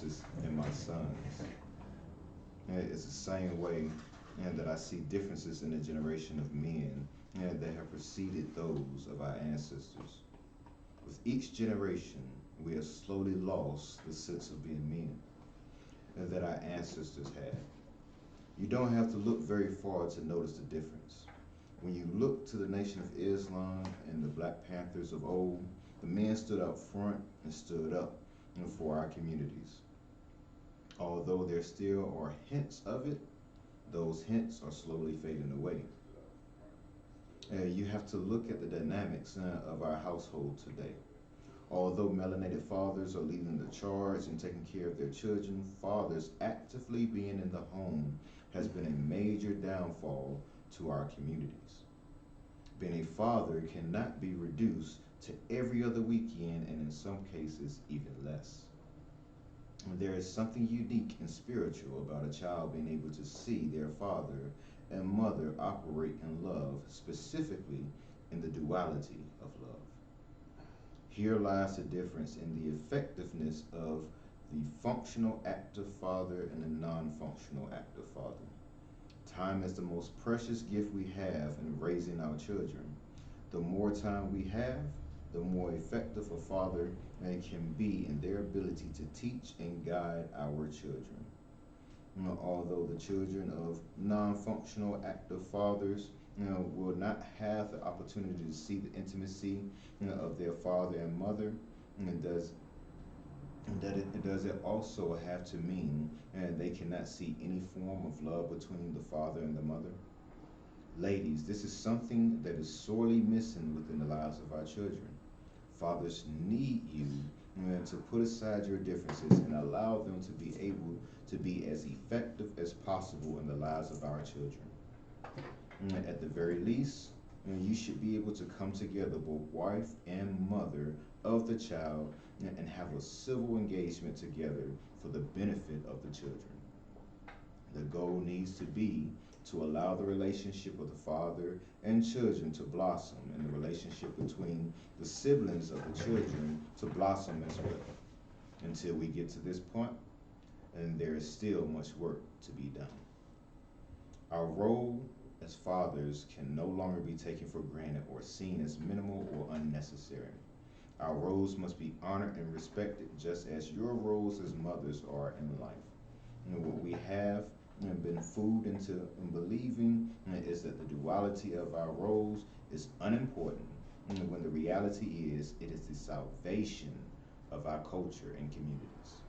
differences in my sons. It's the same way that I see differences in the generation of men that have preceded those of our ancestors. With each generation, we have slowly lost the sense of being men that our ancestors had. You don't have to look very far to notice the difference. When you look to the Nation of Islam and the Black Panthers of old, the men stood out front and stood up for our communities. Although there still are hints of it, those hints are slowly fading away. You have to look at the dynamics of our household today. Although melanated fathers are leading the charge and taking care of their children, fathers actively being in the home has been a major downfall to our communities. Being a father cannot be reduced to every other weekend, and in some cases even less. There is something unique and spiritual about a child being able to see their father and mother operate in love, specifically in the duality of love. Here lies the difference in the effectiveness of the functional active father and the non-functional active father. Time is the most precious gift we have in raising our children. The more time we have, the more effective a father can be in their ability to teach and guide our children. Although the children of non-functional active fathers will not have the opportunity to see the intimacy of their father and mother, and does it also have to mean they cannot see any form of love between the father and the mother? Ladies, this is something that is sorely missing within the lives of our children. Fathers need you to put aside your differences and allow them to be able to be as effective as possible in the lives of our children. At the very least, you should be able to come together, both wife and mother of the child, and have a civil engagement together for the benefit of the children. The goal needs to be to allow the relationship of the father and children to blossom, and the relationship between the siblings of the children to blossom as well. Until we get to this point, and there is still much work to be done. Our role as fathers can no longer be taken for granted or seen as minimal or unnecessary. Our roles must be honored and respected, just as your roles as mothers are in life. What we have been fooled into believing is that the duality of our roles is unimportant, when the reality is it is the salvation of our culture and communities.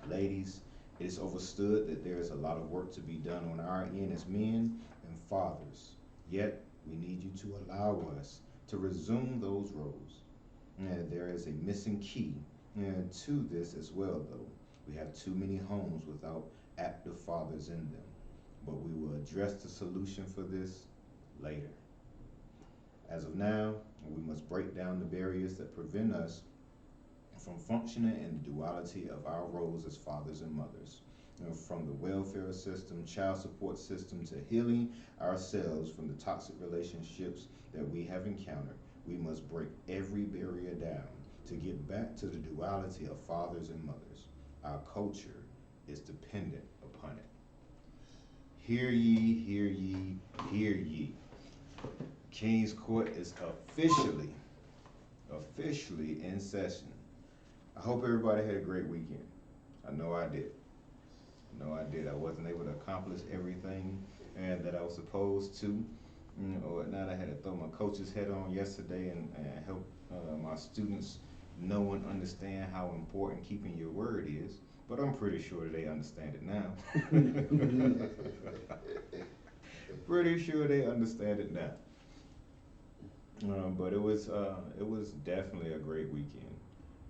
Ladies, it is understood that there is a lot of work to be done on our end as men and fathers, yet we need you to allow us to resume those roles. There is a missing key to this as well, though. We have too many homes without active fathers in them, but we will address the solution for this later. As of now, we must break down the barriers that prevent us from functioning in the duality of our roles as fathers and mothers. From the welfare system, child support system, to healing ourselves from the toxic relationships that we have encountered, we must break every barrier down to get back to the duality of fathers and mothers. Our culture is dependent upon it. Hear ye, hear ye, hear ye. King's Court is officially in session. I hope everybody had a great weekend. I know I did. I wasn't able to accomplish everything that I was supposed to. Or not, I had to throw my coach's head on yesterday and help my students know and understand how important keeping your word is. But I'm pretty sure they understand it now. Pretty sure they understand it now. But it was definitely a great weekend.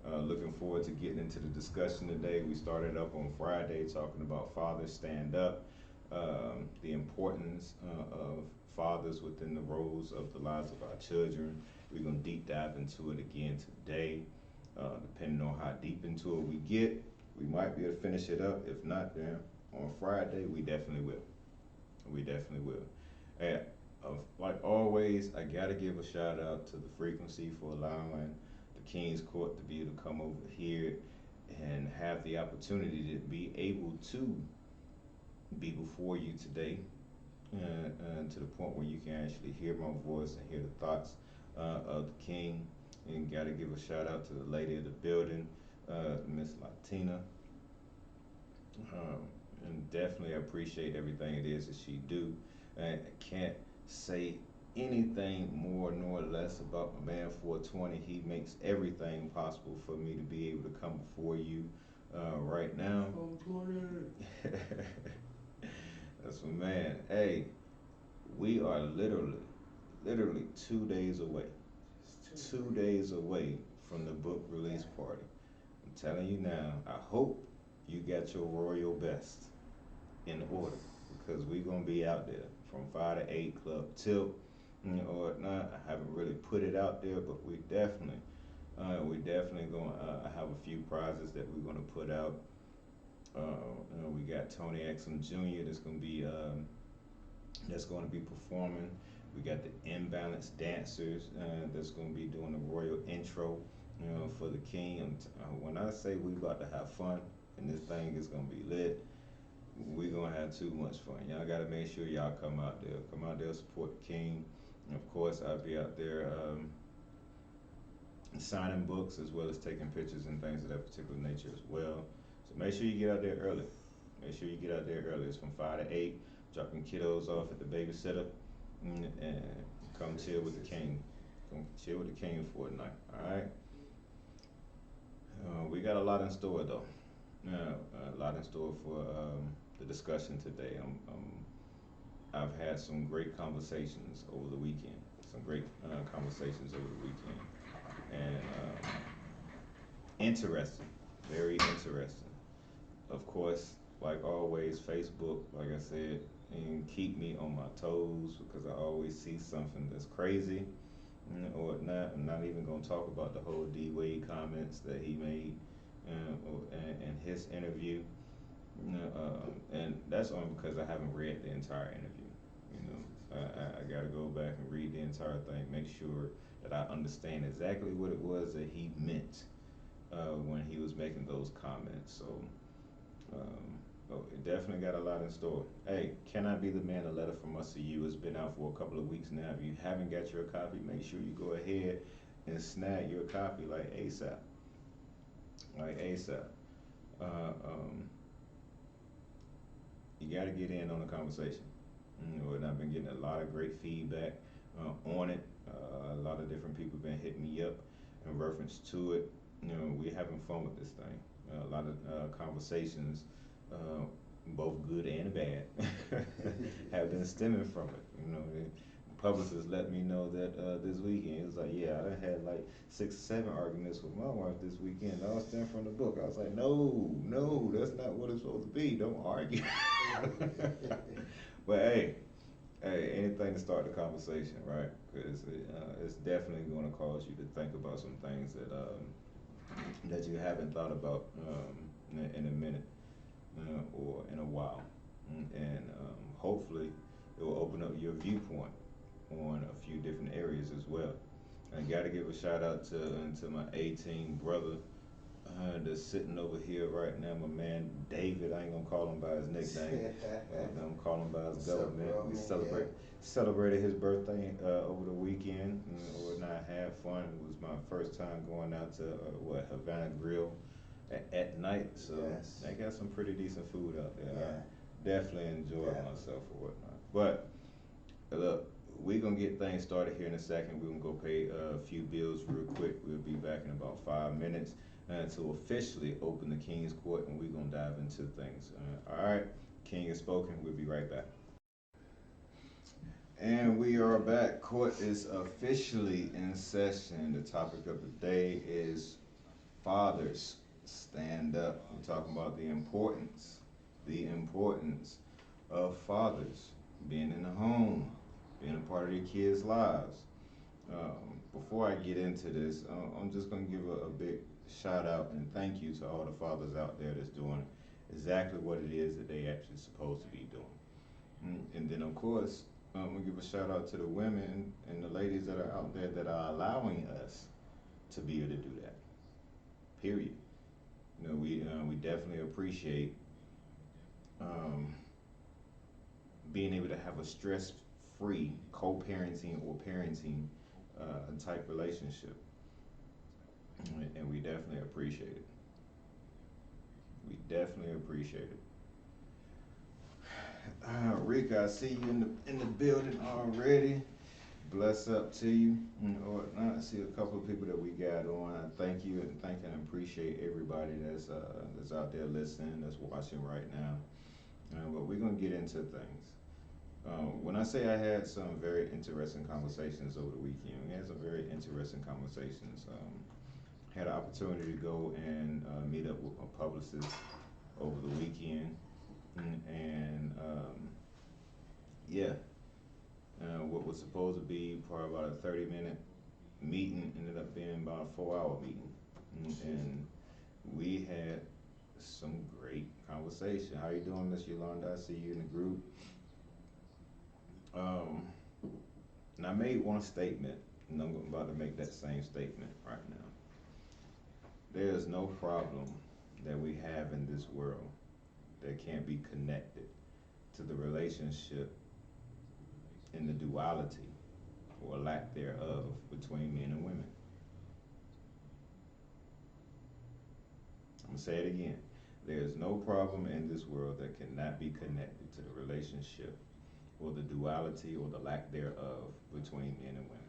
Looking forward to getting into the discussion today. We started up on Friday talking about fathers stand up, the importance of fathers within the roles of the lives of our children. We're going to deep dive into it again today. Depending on how deep into it we get, we might be able to finish it up. If not, then on Friday, we definitely will. We definitely will. And like always, I got to give a shout out to the Frequency for allowing the King's Court to be able to come over here and have the opportunity to be able to be before you today, to the point where you can actually hear my voice and hear the thoughts of the King. And got to give a shout out to the lady of the building, Miss Latina. Um, and definitely appreciate everything it is that she do. And I can't say anything more nor less about my man 420. He makes everything possible for me to be able to come before you right now. 420. That's my man. Hey, we are literally 2 days away. 2 days away from the book release party. I'm telling you now, I hope you got your royal best in order, because we gonna be out there from 5 to 8 club till or not. I haven't really put it out there, but we definitely gonna have a few prizes that we're gonna put out. We got Tony Exum Jr. That's going to be performing. We got the Imbalanced Dancers that's going to be doing the royal intro, for the King. When I say we about to have fun and this thing is going to be lit, we going to have too much fun. Y'all got to make sure y'all come out there. Come out there, support the King. And of course, I'll be out there signing books as well as taking pictures and things of that particular nature as well. So make sure you get out there early. Make sure you get out there early. It's from 5 to 8. Dropping kiddos off at the babysitter, and come chill with the King. Come chill with the King for a night. All right. We got a lot in store though. A lot in store for the discussion today. I've had some great conversations over the weekend. Some great conversations over the weekend, and interesting, very interesting. Of course, like always, Facebook, like I said, and keep me on my toes, because I always see something that's crazy, or not. I'm not even gonna talk about the whole D Wade comments that he made in his interview, and that's only because I haven't read the entire interview. I got to go back and read the entire thing, make sure that I understand exactly what it was that he meant when he was making those comments. So. It definitely got a lot in store. Hey, Can I Be the Man? A Letter from Us to You has been out for a couple of weeks now. If you haven't got your copy, make sure you go ahead and snag your copy like ASAP. Like ASAP. You got to get in on the conversation. And I've been getting a lot of great feedback on it. A lot of different people been hitting me up in reference to it. We're having fun with this thing. A lot of conversations, both good and bad, have been stemming from it. The publicist let me know that this weekend, it was like, yeah, I done had like 6 or 7 arguments with my wife this weekend. All stem from the book. I was like, no, that's not what it's supposed to be. Don't argue. But hey, anything to start the conversation, right? Because it's definitely going to cause you to think about some things that you haven't thought about in a minute or in a while, and hopefully it will open up your viewpoint on a few different areas as well. I got to give a shout out to my A-team brother that's sitting over here right now, my man David. I ain't gonna call him by his nickname. I'm calling him by his government. We celebrated his birthday over the weekend, and I had fun. It was my first time going out to Havana Grill at night, so yes. I got some pretty decent food out there. Yeah. I definitely enjoyed myself or whatnot. But look, we're gonna get things started here in a second. We're gonna go pay a few bills real quick. We'll be back in about 5 minutes to officially open the King's Court, and we're gonna dive into things. All right, King has spoken. We'll be right back. And we are back. Court is officially in session. The topic of the day is fathers stand up. We're talking about the importance of fathers being in the home, being a part of their kids' lives. Before I get into this, I'm just going to give a big shout out and thank you to all the fathers out there that's doing exactly what it is that they actually supposed to be doing. And then, of course, I'm going to give a shout out to the women and the ladies that are out there that are allowing us to be able to do that. Period. We definitely appreciate um, being able to have a stress-free co-parenting or parenting type relationship, and we definitely appreciate it. We definitely appreciate it. Rick, I see you in the building already. Bless up to you. Or I see a couple of people that we got on. I thank you and thank and appreciate everybody that's out there listening, that's watching right now. But we're gonna get into things. When I say I had some very interesting conversations over the weekend, we had some very interesting conversations. Had an opportunity to go and meet up with my publicist over the weekend, and yeah, what was supposed to be probably about a 30-minute meeting ended up being about a 4-hour meeting, and we had some great conversation. How you doing, Miss Yolanda? I see you in the group. Um, and I made one statement, and I'm about to make that same statement right now. There is no problem that we have in this world that can't be connected to the relationship and the duality or lack thereof between men and women. I'm gonna say it again. There is no problem in this world that cannot be connected to the relationship or the duality or the lack thereof between men and women.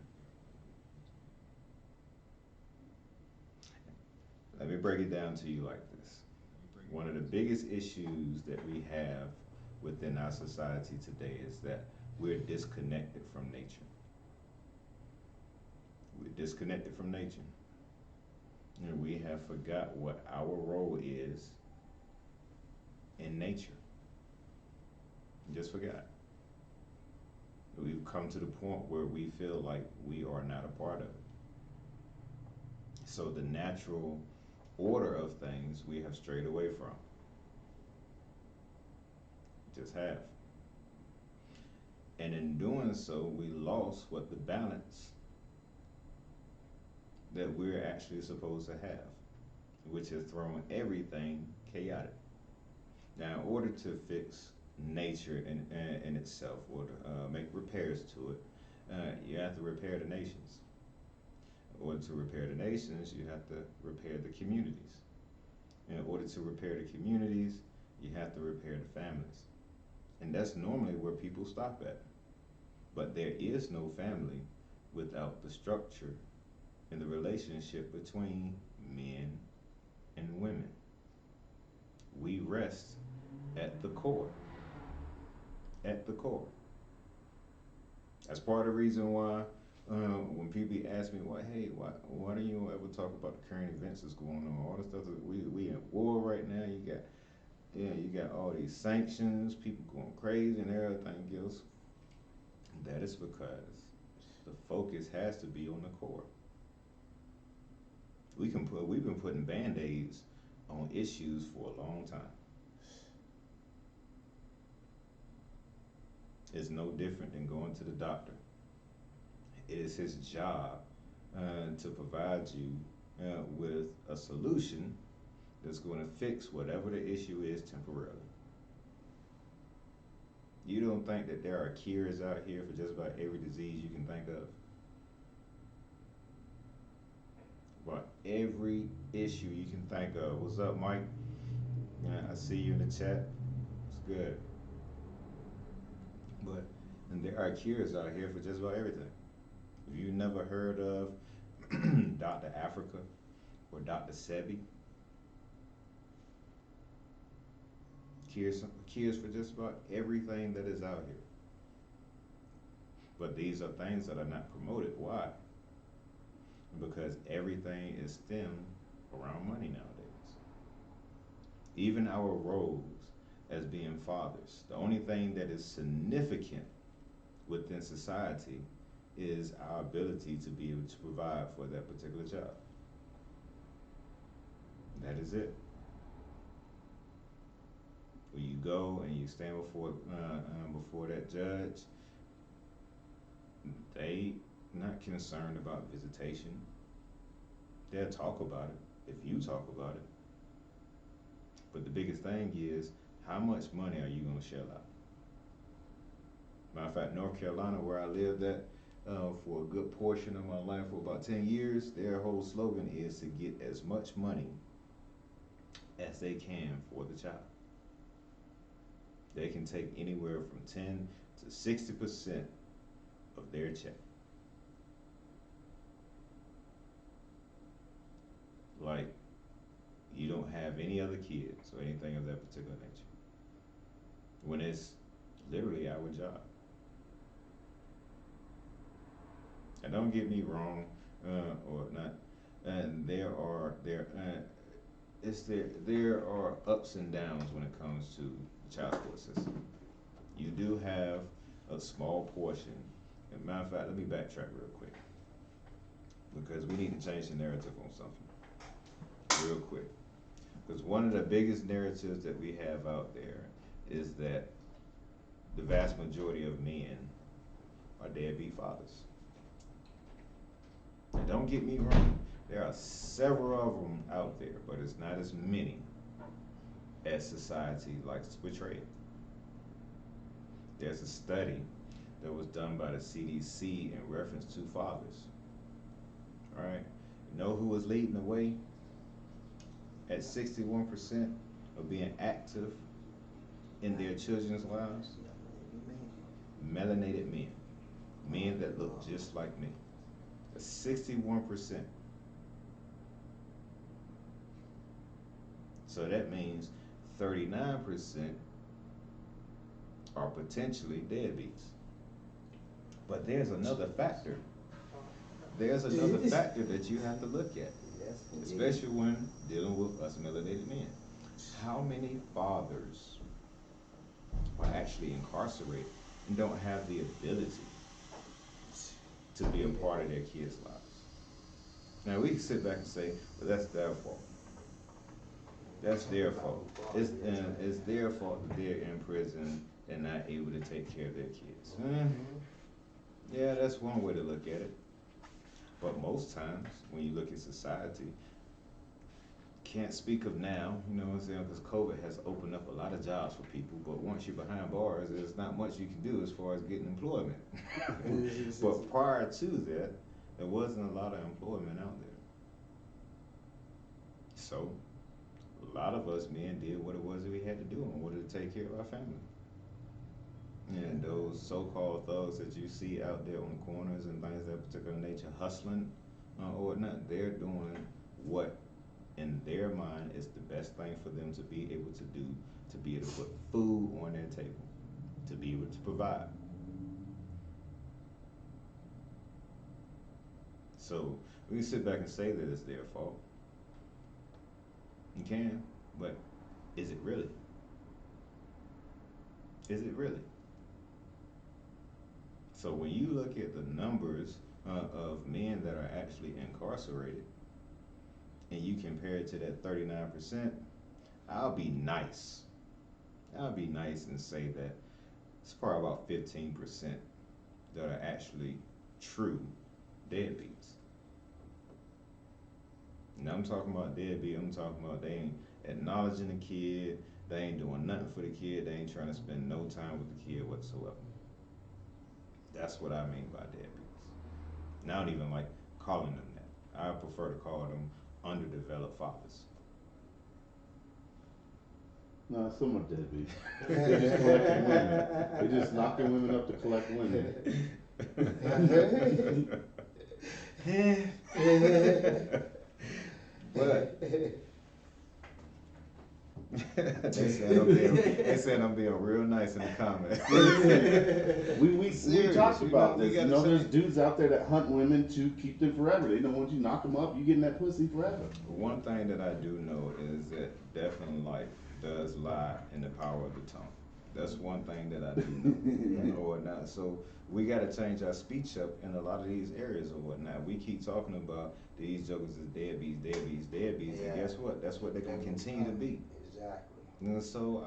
Let me break it down to you like this. One of the biggest issues that we have within our society today is that we're disconnected from nature. We're disconnected from nature. And we have forgot what our role is in nature. Just forgot. We've come to the point where we feel like we are not a part of it. So the natural order of things we have strayed away from. Just have. And in doing so, we lost what the balance that we're actually supposed to have, which has thrown everything chaotic. Now, in order to fix nature in itself, or to make repairs to it, you have to repair the nations. In order to repair the nations, you have to repair the communities. In order to repair the communities, you have to repair the families. And that's normally where people stop at. But there is no family without the structure and the relationship between men and women. We rest at the core. At the core. That's part of the reason why when people ask me, why do you ever talk about the current events that's going on? All the stuff that we in war right now. You got all these sanctions, people going crazy and everything else. That is because the focus has to be on the core. We've been putting band-aids on issues for a long time. It's no different than going to the doctor. It is his job to provide you with a solution that's going to fix whatever the issue is temporarily. You don't think that there are cures out here for just about every disease you can think of? About every issue you can think of. What's up, Mike? I see you in the chat. It's good. But and there are cures out here for just about everything. If you never heard of Dr. Africa or Dr. Sebi, cures for just about everything that is out here. But these are things that are not promoted. Why? Because everything is stemmed around money nowadays. Even our roles as being fathers, the only thing that is significant within society is our ability to be able to provide for that particular child. That is it. When you go and you stand before that judge, they not concerned about visitation. They'll talk about it if you talk about it. But the biggest thing is, how much money are you going to shell out? Matter of fact, North Carolina, where I lived at for a good portion of my life, for about 10 years, their whole slogan is to get as much money as they can for the child. They can take anywhere from 10 to 60% of their check. Like, you don't have any other kids or anything of that particular nature, when it's literally our job. And don't get me wrong, or not. And there are ups and downs when it comes to the child support system. You do have a small portion. As a matter of fact, let me backtrack real quick, because we need to change the narrative on something real quick. Because one of the biggest narratives that we have out there is that the vast majority of men are deadbeat fathers. And don't get me wrong, there are several of them out there, but it's not as many as society likes to portray it. There's a study that was done by the CDC in reference to fathers. All right, you know who was leading the way at 61% of being active in their children's lives? Melanated men, men that look just like me. 61%. So that means 39% are potentially deadbeats. But there's another factor. There's another factor that you have to look at, especially when dealing with us melanated men. How many fathers are actually incarcerated and don't have the ability to be a part of their kids' lives? Now we can sit back and say, well, that's their fault. That's their fault. It's their fault that they're in prison and not able to take care of their kids. Yeah, that's one way to look at it. But most times, when you look at society, can't speak of now, you know what I'm saying, because COVID has opened up a lot of jobs for people, but once you're behind bars, there's not much you can do as far as getting employment. But prior to that, there wasn't a lot of employment out there. So, a lot of us men did what it was that we had to do in order to take care of our family. And those so-called thugs that you see out there on the corners and things of that particular nature, hustling or whatnot, they're doing what in their mind is the best thing for them to be able to do, to be able to put food on their table, to be able to provide. So we can sit back and say that it's their fault. You can, but is it really? Is it really? So when you look at the numbers of men that are actually incarcerated, and you compare it to that 39%, I'll be nice. I'll be nice and say that it's probably about 15% that are actually true deadbeats. And I'm talking about deadbeat, I'm talking about they ain't acknowledging the kid, they ain't doing nothing for the kid, they ain't trying to spend no time with the kid whatsoever. That's what I mean by deadbeats. And I don't even like calling them that. I prefer to call them underdeveloped fathers. No, some are deadbeats. They're just collecting women. They're just knocking women up to collect women. But they saying I'm being real nice in the comments. we talked about this. You know, there's dudes out there that hunt women to keep them forever. They don't want you to knock them up. You getting that pussy forever. One thing that I do know is that definitely life does lie in the power of the tongue. That's one thing that I do know, or whatnot. So we got to change our speech up in a lot of these areas or whatnot. We keep talking about these jokers as deadbeats, and guess what? That's what they're gonna continue to be. Exactly. And so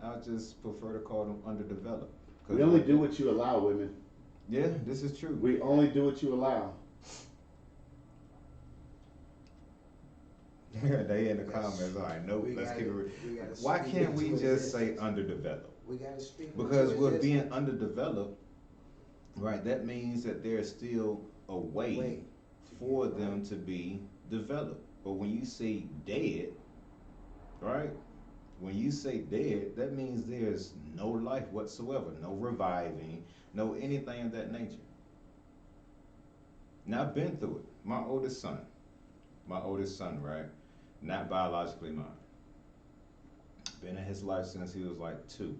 I just prefer to call them underdeveloped. We only do what you allow, women. Yeah, this is true. We only do what you allow. They in the Yes. comments, all right, nope, We let's keep it real. we gotta Why speak can't we into just say existence. underdeveloped? We gotta speak Because into with being existence. underdeveloped, right, that means that there's still a way Wait. for them to be developed. But when you say dead, right? When you say dead, that means there's no life whatsoever, no reviving, no anything of that nature. Now I've been through it. My oldest son, right? Not biologically mine. Been in his life since he was like 2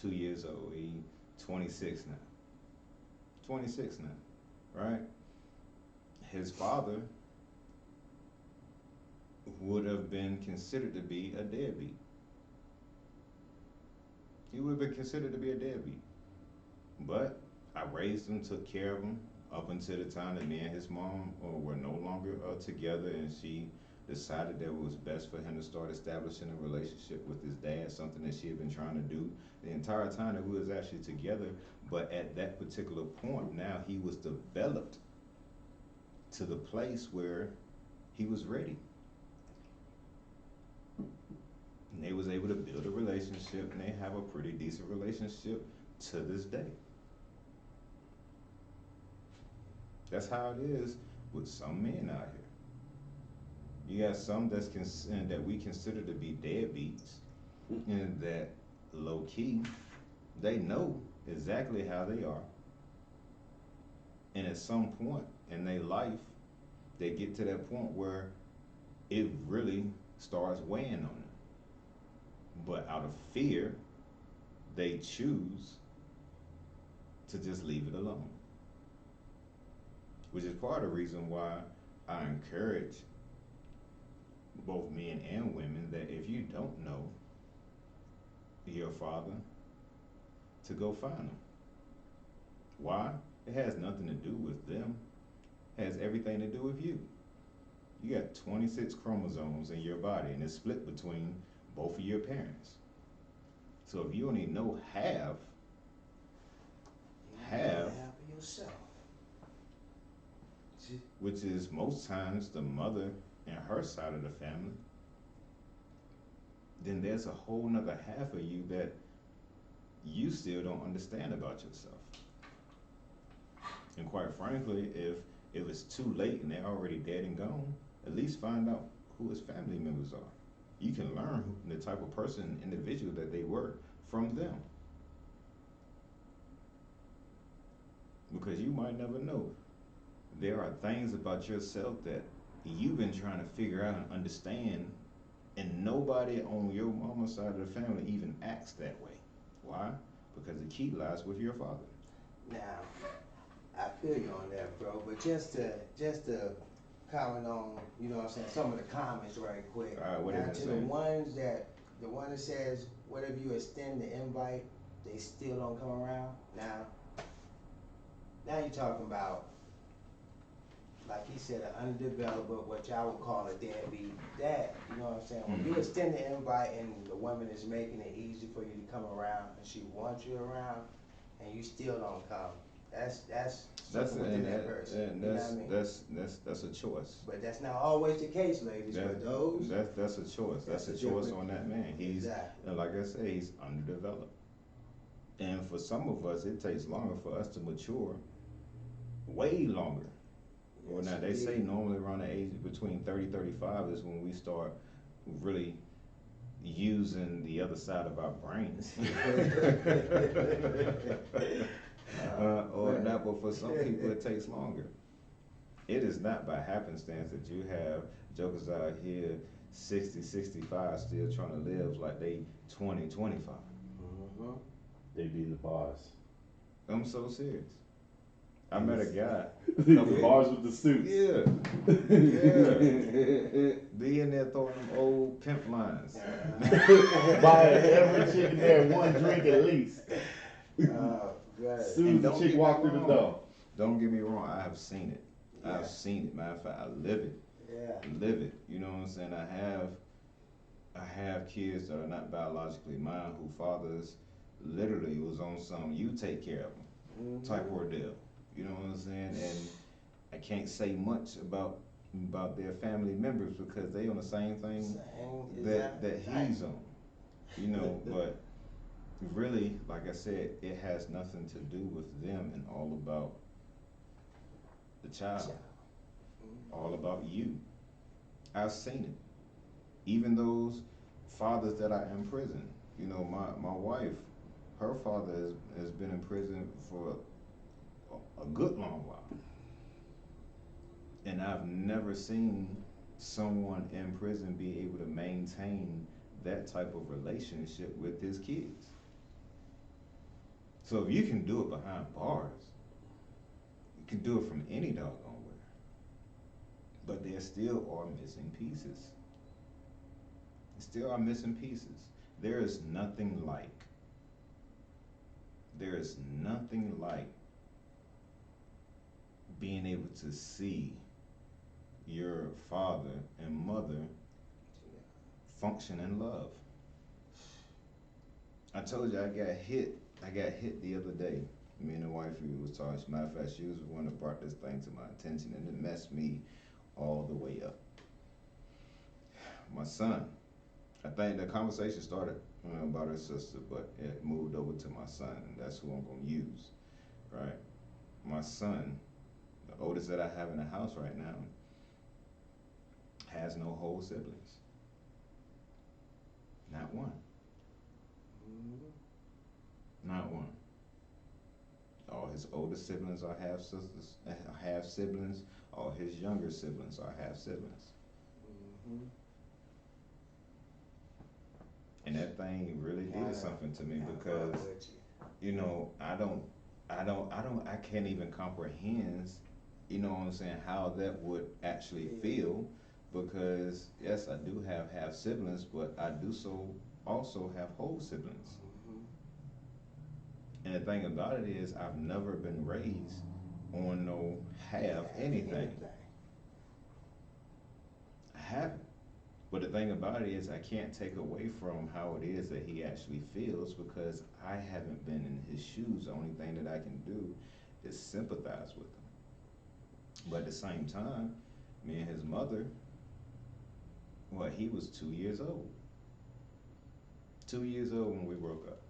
years old. He 26 now. 26 now, right? His father would have been considered to be a deadbeat. He would have been considered to be a deadbeat. But I raised him, took care of him up until the time that me and his mom were no longer together, and she decided that it was best for him to start establishing a relationship with his dad, something that she had been trying to do the entire time that we was actually together. But at that particular point, now he was developed to the place where he was ready. And they was able to build a relationship, and they have a pretty decent relationship to this day. That's how it is with some men out here. You got some that we consider to be deadbeats, and that low key, they know exactly how they are. And at some point in their life, they get to that point where it really starts weighing on them. But out of fear, they choose to just leave it alone. Which is part of the reason why I encourage both men and women that if you don't know your father, to go find him. Why? It has nothing to do with them. It has everything to do with you. You got 26 chromosomes in your body, and it's split between both of your parents. So if you only know half Half of yourself. which is most times the mother and her side of the family, then there's a whole nother half of you that you still don't understand about yourself. And quite frankly, if it's too late and they're already dead and gone, at least find out who his family members are. You can learn the type of person, individual that they were from them. Because you might never know. There are things about yourself that you've been trying to figure out and understand, and nobody on your mama's side of the family even acts that way. Why? Because the key lies with your father. Now, I feel you on that, bro. But just to comment on, you know what I'm saying, some of the comments right quick. All right, what now, did it to say? the one that says, what if you extend the invite, they still don't come around? Now you're talking about, like he said, an undeveloped, what y'all would call a deadbeat dad. You know what I'm saying? When you extend the invite and the woman is making it easy for you to come around, and she wants you around, and you still don't come, that's within that person. You know what I mean? That's a choice. But that's not always the case, ladies. But those, that's a choice. That's a choice on that man. He's exactly. And like I say, he's underdeveloped. And for some of us, it takes longer for us to mature. Way longer. Well, now they say normally around the age between 30-35 is when we start really using the other side of our brains. Or not, but for some people it takes longer. It is not by happenstance that you have jokers out here 60, 65 still trying to live like they 20, 25. Mm-hmm. They be the bars. I'm so serious. I met a guy. The bars with the suits. Yeah. Be in there throwing them old pimp lines. Buy every chick in there one drink at least. As soon as the chick walked through the door. Don't get me wrong, I have seen it. Yeah. I've seen it. Matter of fact, I live it. Yeah. Live it. You know what I'm saying? I have kids that are not biologically mine, who fathers literally was on some you take care of them type ordeal. You know what I'm saying? And I can't say much about about their family members because they on the same thing Same that exact he's on. You know, but really, like I said, it has nothing to do with them and all about the child, all about you. I've seen it. Even those fathers that are in prison. You know, my wife, her father has been in prison for a good long while. And I've never seen someone in prison be able to maintain that type of relationship with his kids. So if you can do it behind bars, you can do it from any doggone where. But there still are missing pieces. There still are missing pieces. There is nothing like being able to see your father and mother function in love. I told you I got hit the other day. Me and the wife, we was talking. As a matter of fact, she was the one that brought this thing to my attention, and it messed me all the way up. My son, I think the conversation started about her sister, but it moved over to my son, and that's who I'm gonna use, right? My son, the oldest that I have in the house right now, has no whole siblings. Not one. Not one. All his older siblings are half sisters, half siblings. All his younger siblings are half siblings. And that thing really did something to me because, you know, I can't even comprehend, you know what I'm saying, how that would actually feel, because yes, I do have half siblings, but I do also have whole siblings. And the thing about it is, I've never been raised on no half anything. I haven't. But the thing about it is, I can't take away from how it is that he actually feels, because I haven't been in his shoes. The only thing that I can do is sympathize with him. But at the same time, me and his mother, well, he was 2 years old. 2 years old when we broke up.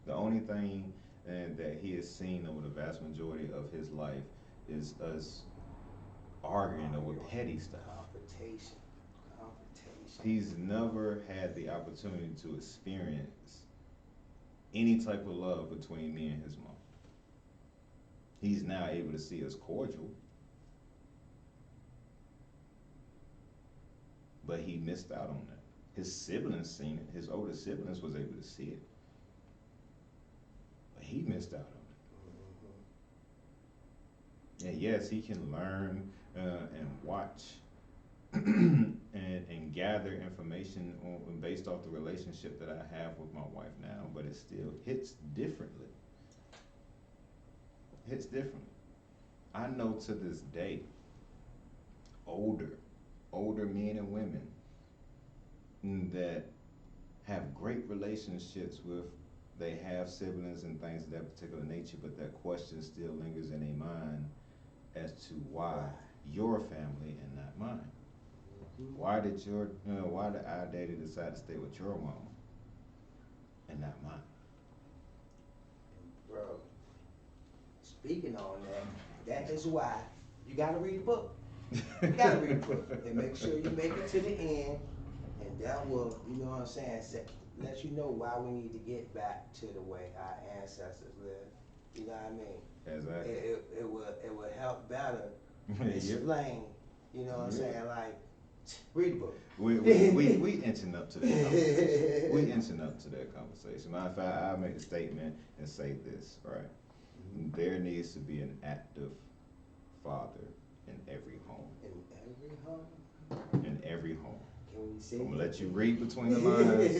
The only thing that he has seen over the vast majority of his life is us arguing over petty stuff. Confrontation. He's never had the opportunity to experience any type of love between me and his mom. He's now able to see us cordial, but he missed out on that. His siblings seen it. His older siblings was able to see it, but he missed out on it. And yes, he can learn and watch and gather information based off the relationship that I have with my wife now, but it still hits differently. Hits differently. I know to this day, older men and women that have great relationships with, they have siblings and things of that particular nature, but that question still lingers in their mind as to why your family and not mine. Why did our daddy decide to stay with your mama and not mine? Bro, speaking on that is why you gotta read the book. You gotta read the book and make sure you make it to the end, and that will, you know what I'm saying, let you know why we need to get back to the way our ancestors lived. You know what I mean? Exactly. It will help better explain. You know what I'm saying? Like, read the book. We inching up to that conversation. We inching up to that conversation. Matter of fact, I'll make a statement and say this, right? There needs to be an active father in every home. In every home? In every home. Can we say I'm gonna let you read between the lines.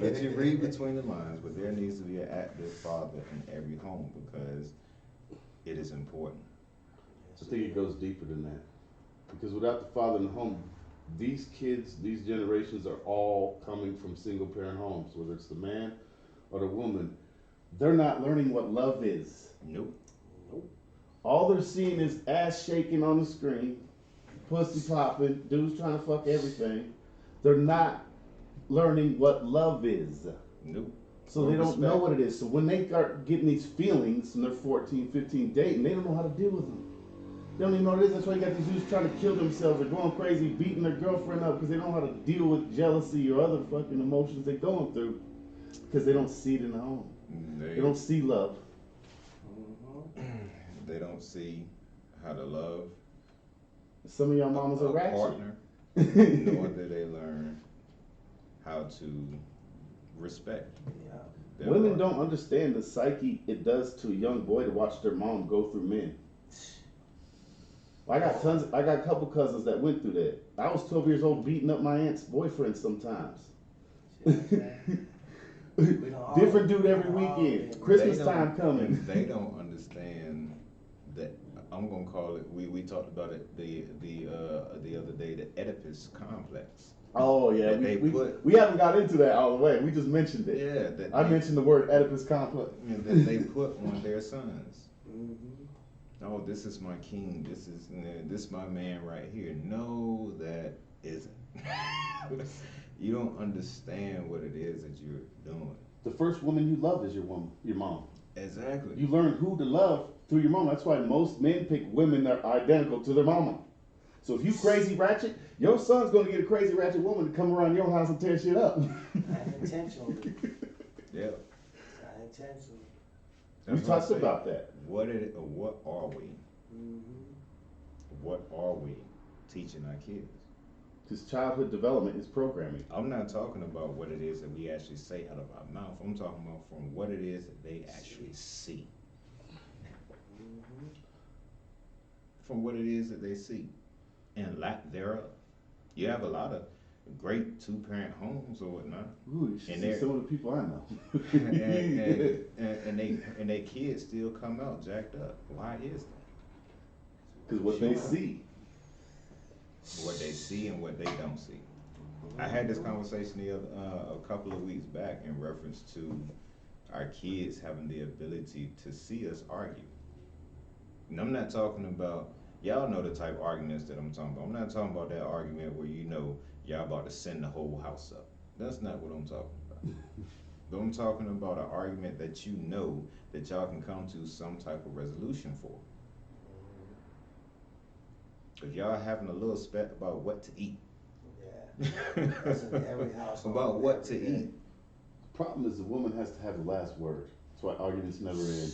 Let you read between the lines, but there needs to be an active father in every home because it is important. I think it goes deeper than that. Because without the father in the home, these kids, these generations are all coming from single parent homes, whether it's the man or the woman. They're not learning what love is. Nope. All they're seeing is ass shaking on the screen, pussy popping, dudes trying to fuck everything. They're not learning what love is. Nope. So they don't know what it is. So when they start getting these feelings and they're 14, 15 dating, they don't know how to deal with them. They don't even know what it is. That's why you got these dudes trying to kill themselves or going crazy, beating their girlfriend up because they don't know how to deal with jealousy or other fucking emotions they're going through because they don't see it in the home. They don't see love. They don't see how to love. Some of y'all mamas are ratchet. Partner, nor do they learn how to respect. Yeah. Women don't understand the psyche it does to a young boy to watch their mom go through men. I got a couple cousins that went through that. I was 12 years old beating up my aunt's boyfriend sometimes. Different dude every weekend. Christmas time coming. They don't understand that. I'm gonna call it. We talked about it the other day. The Oedipus complex. Oh yeah, we haven't got into that all the way. We just mentioned it. Yeah, I mentioned the word Oedipus complex. That they put on their sons. Oh, this is my king. This is my man right here. No, that isn't. You don't understand what it is that you're doing. The first woman you love is your mom. Exactly. You learn who to love through your mom. That's why most men pick women that are identical to their mama. So if you crazy ratchet, your son's gonna get a crazy ratchet woman to come around your house and tear shit up. Unintentionally. Yeah. Unintentionally. We talked about that. What are we? What are we teaching our kids? Because childhood development is programming. I'm not talking about what it is that we actually say out of our mouth. I'm talking about from what it is that they actually see. From what it is that they see and lack thereof. You have a lot of great two-parent homes or whatnot. Ooh, you should see some of the people I know. and they kids still come out jacked up. Why is that? Because what they see. What they see and what they don't see. I had this conversation a couple of weeks back in reference to our kids having the ability to see us argue. And I'm not talking about, y'all know the type of arguments that I'm talking about. I'm not talking about that argument where y'all about to send the whole house up. That's not what I'm talking about. But I'm talking about an argument that you know that y'all can come to some type of resolution for. Because y'all having a little spat about what to eat. Yeah. That's in every household. About what to eat. The problem is the woman has to have the last word. That's why arguments never end.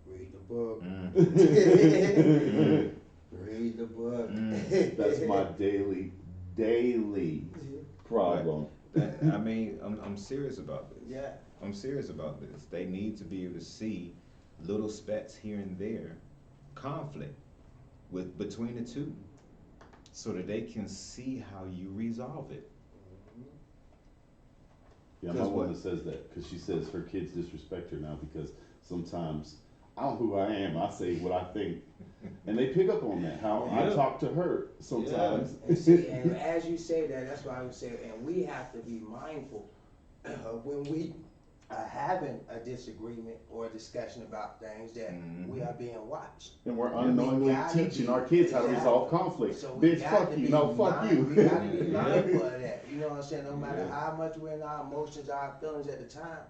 Read the book. Mm. Read the book. That's my daily problem. I'm serious about this. Yeah. I'm serious about this. They need to be able to see little spats here and there, conflict between the two, so that they can see how you resolve it. Yeah, my woman says that because she says her kids disrespect her now because sometimes I don't know who I am. I say what I think, and they pick up on that. How I talk to her sometimes. Yeah. And as you say that, that's why I would say, and we have to be mindful of when we are having a disagreement or a discussion about things that we are being watched. And we're unknowingly teaching our kids how to resolve conflict. So bitch, fuck you. No, fuck you. We got to be mindful of that. You know what I'm saying? No matter how much we're in our emotions, our feelings at the time,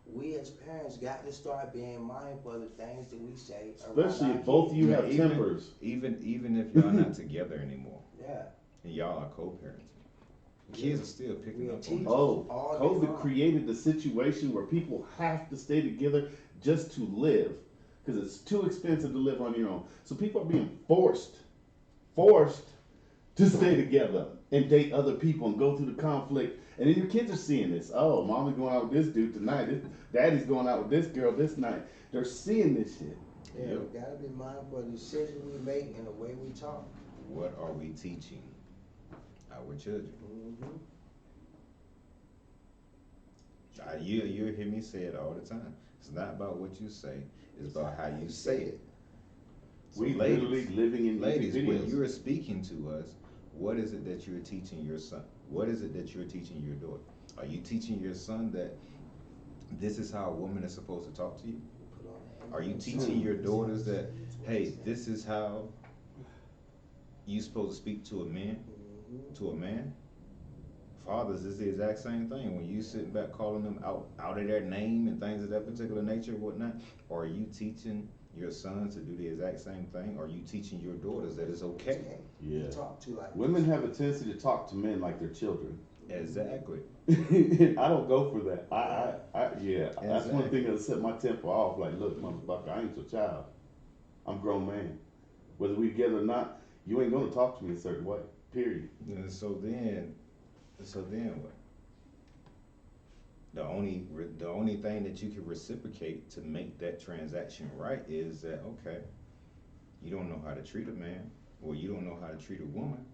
we as parents got to start being mindful of the things that we say. Especially if both of you have tempers. Even if y'all not together anymore. Yeah. And y'all are co-parenting. Kids are still picking up on this. Oh, COVID created the situation where people have to stay together just to live. Because it's too expensive to live on your own. So people are being forced to stay together and date other people and go through the conflict. And then your kids are seeing this. Oh, mommy's going out with this dude tonight. Daddy's going out with this girl this night. They're seeing this shit. Yeah, we gotta be mindful of the decisions we make and the way we talk. What are we teaching our children? You hear me say it all the time. It's not about what you say. It's about how you say it. So we literally living in ladies, videos. when you're speaking to us, what is it that you're teaching your son? What is it that you're teaching your daughter? Are you teaching your son that this is how a woman is supposed to talk to you? Put on Are you teaching your daughters that, hey, this is how you supposed to speak to a man? To a man? Fathers, it's the exact same thing. When you sitting back calling them out of their name and things of that particular nature and whatnot, are you teaching your sons to do the exact same thing? Or are you teaching your daughters that it's okay? Yeah. Talk to like Women have a tendency to talk to men like they're children. Exactly. I don't go for that. Yeah. That's one Exactly. thing that set my temper off. Like, look, motherfucker, I ain't your child. I'm a grown man. Whether we together or not, you ain't gonna talk to me a certain way. Period. And so then what? The only thing that you can reciprocate to make that transaction right is that, okay, you don't know how to treat a man, or you don't know how to treat a woman.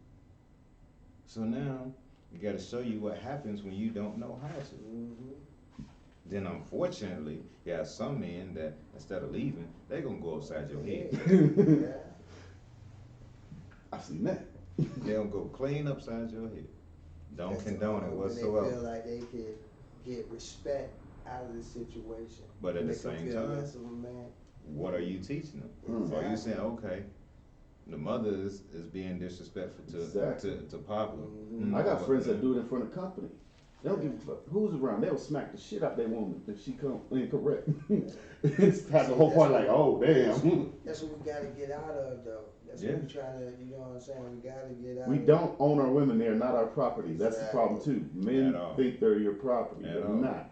So now we got to show you what happens when you don't know how to. Then unfortunately, you have some men that instead of leaving, they're gonna go upside your head. I've seen that. They don't go clean upside your head. Don't That's condone it when whatsoever. They feel like they could get respect out of the situation. But at the Make them same feel time, less of a man. what are you teaching them? Are you saying, okay, the mother is being disrespectful to Papa? I got friends that do it in front of company. They don't give a fuck who's around. They'll smack the shit out their woman if she come incorrect. It's have the whole party like, oh damn. That's what we gotta get out of though. That's what we trying to, you know what I'm saying? We gotta get out We of don't own our women. They're not our property. That's the problem too. Men At all. think they're your property. At They're all. not.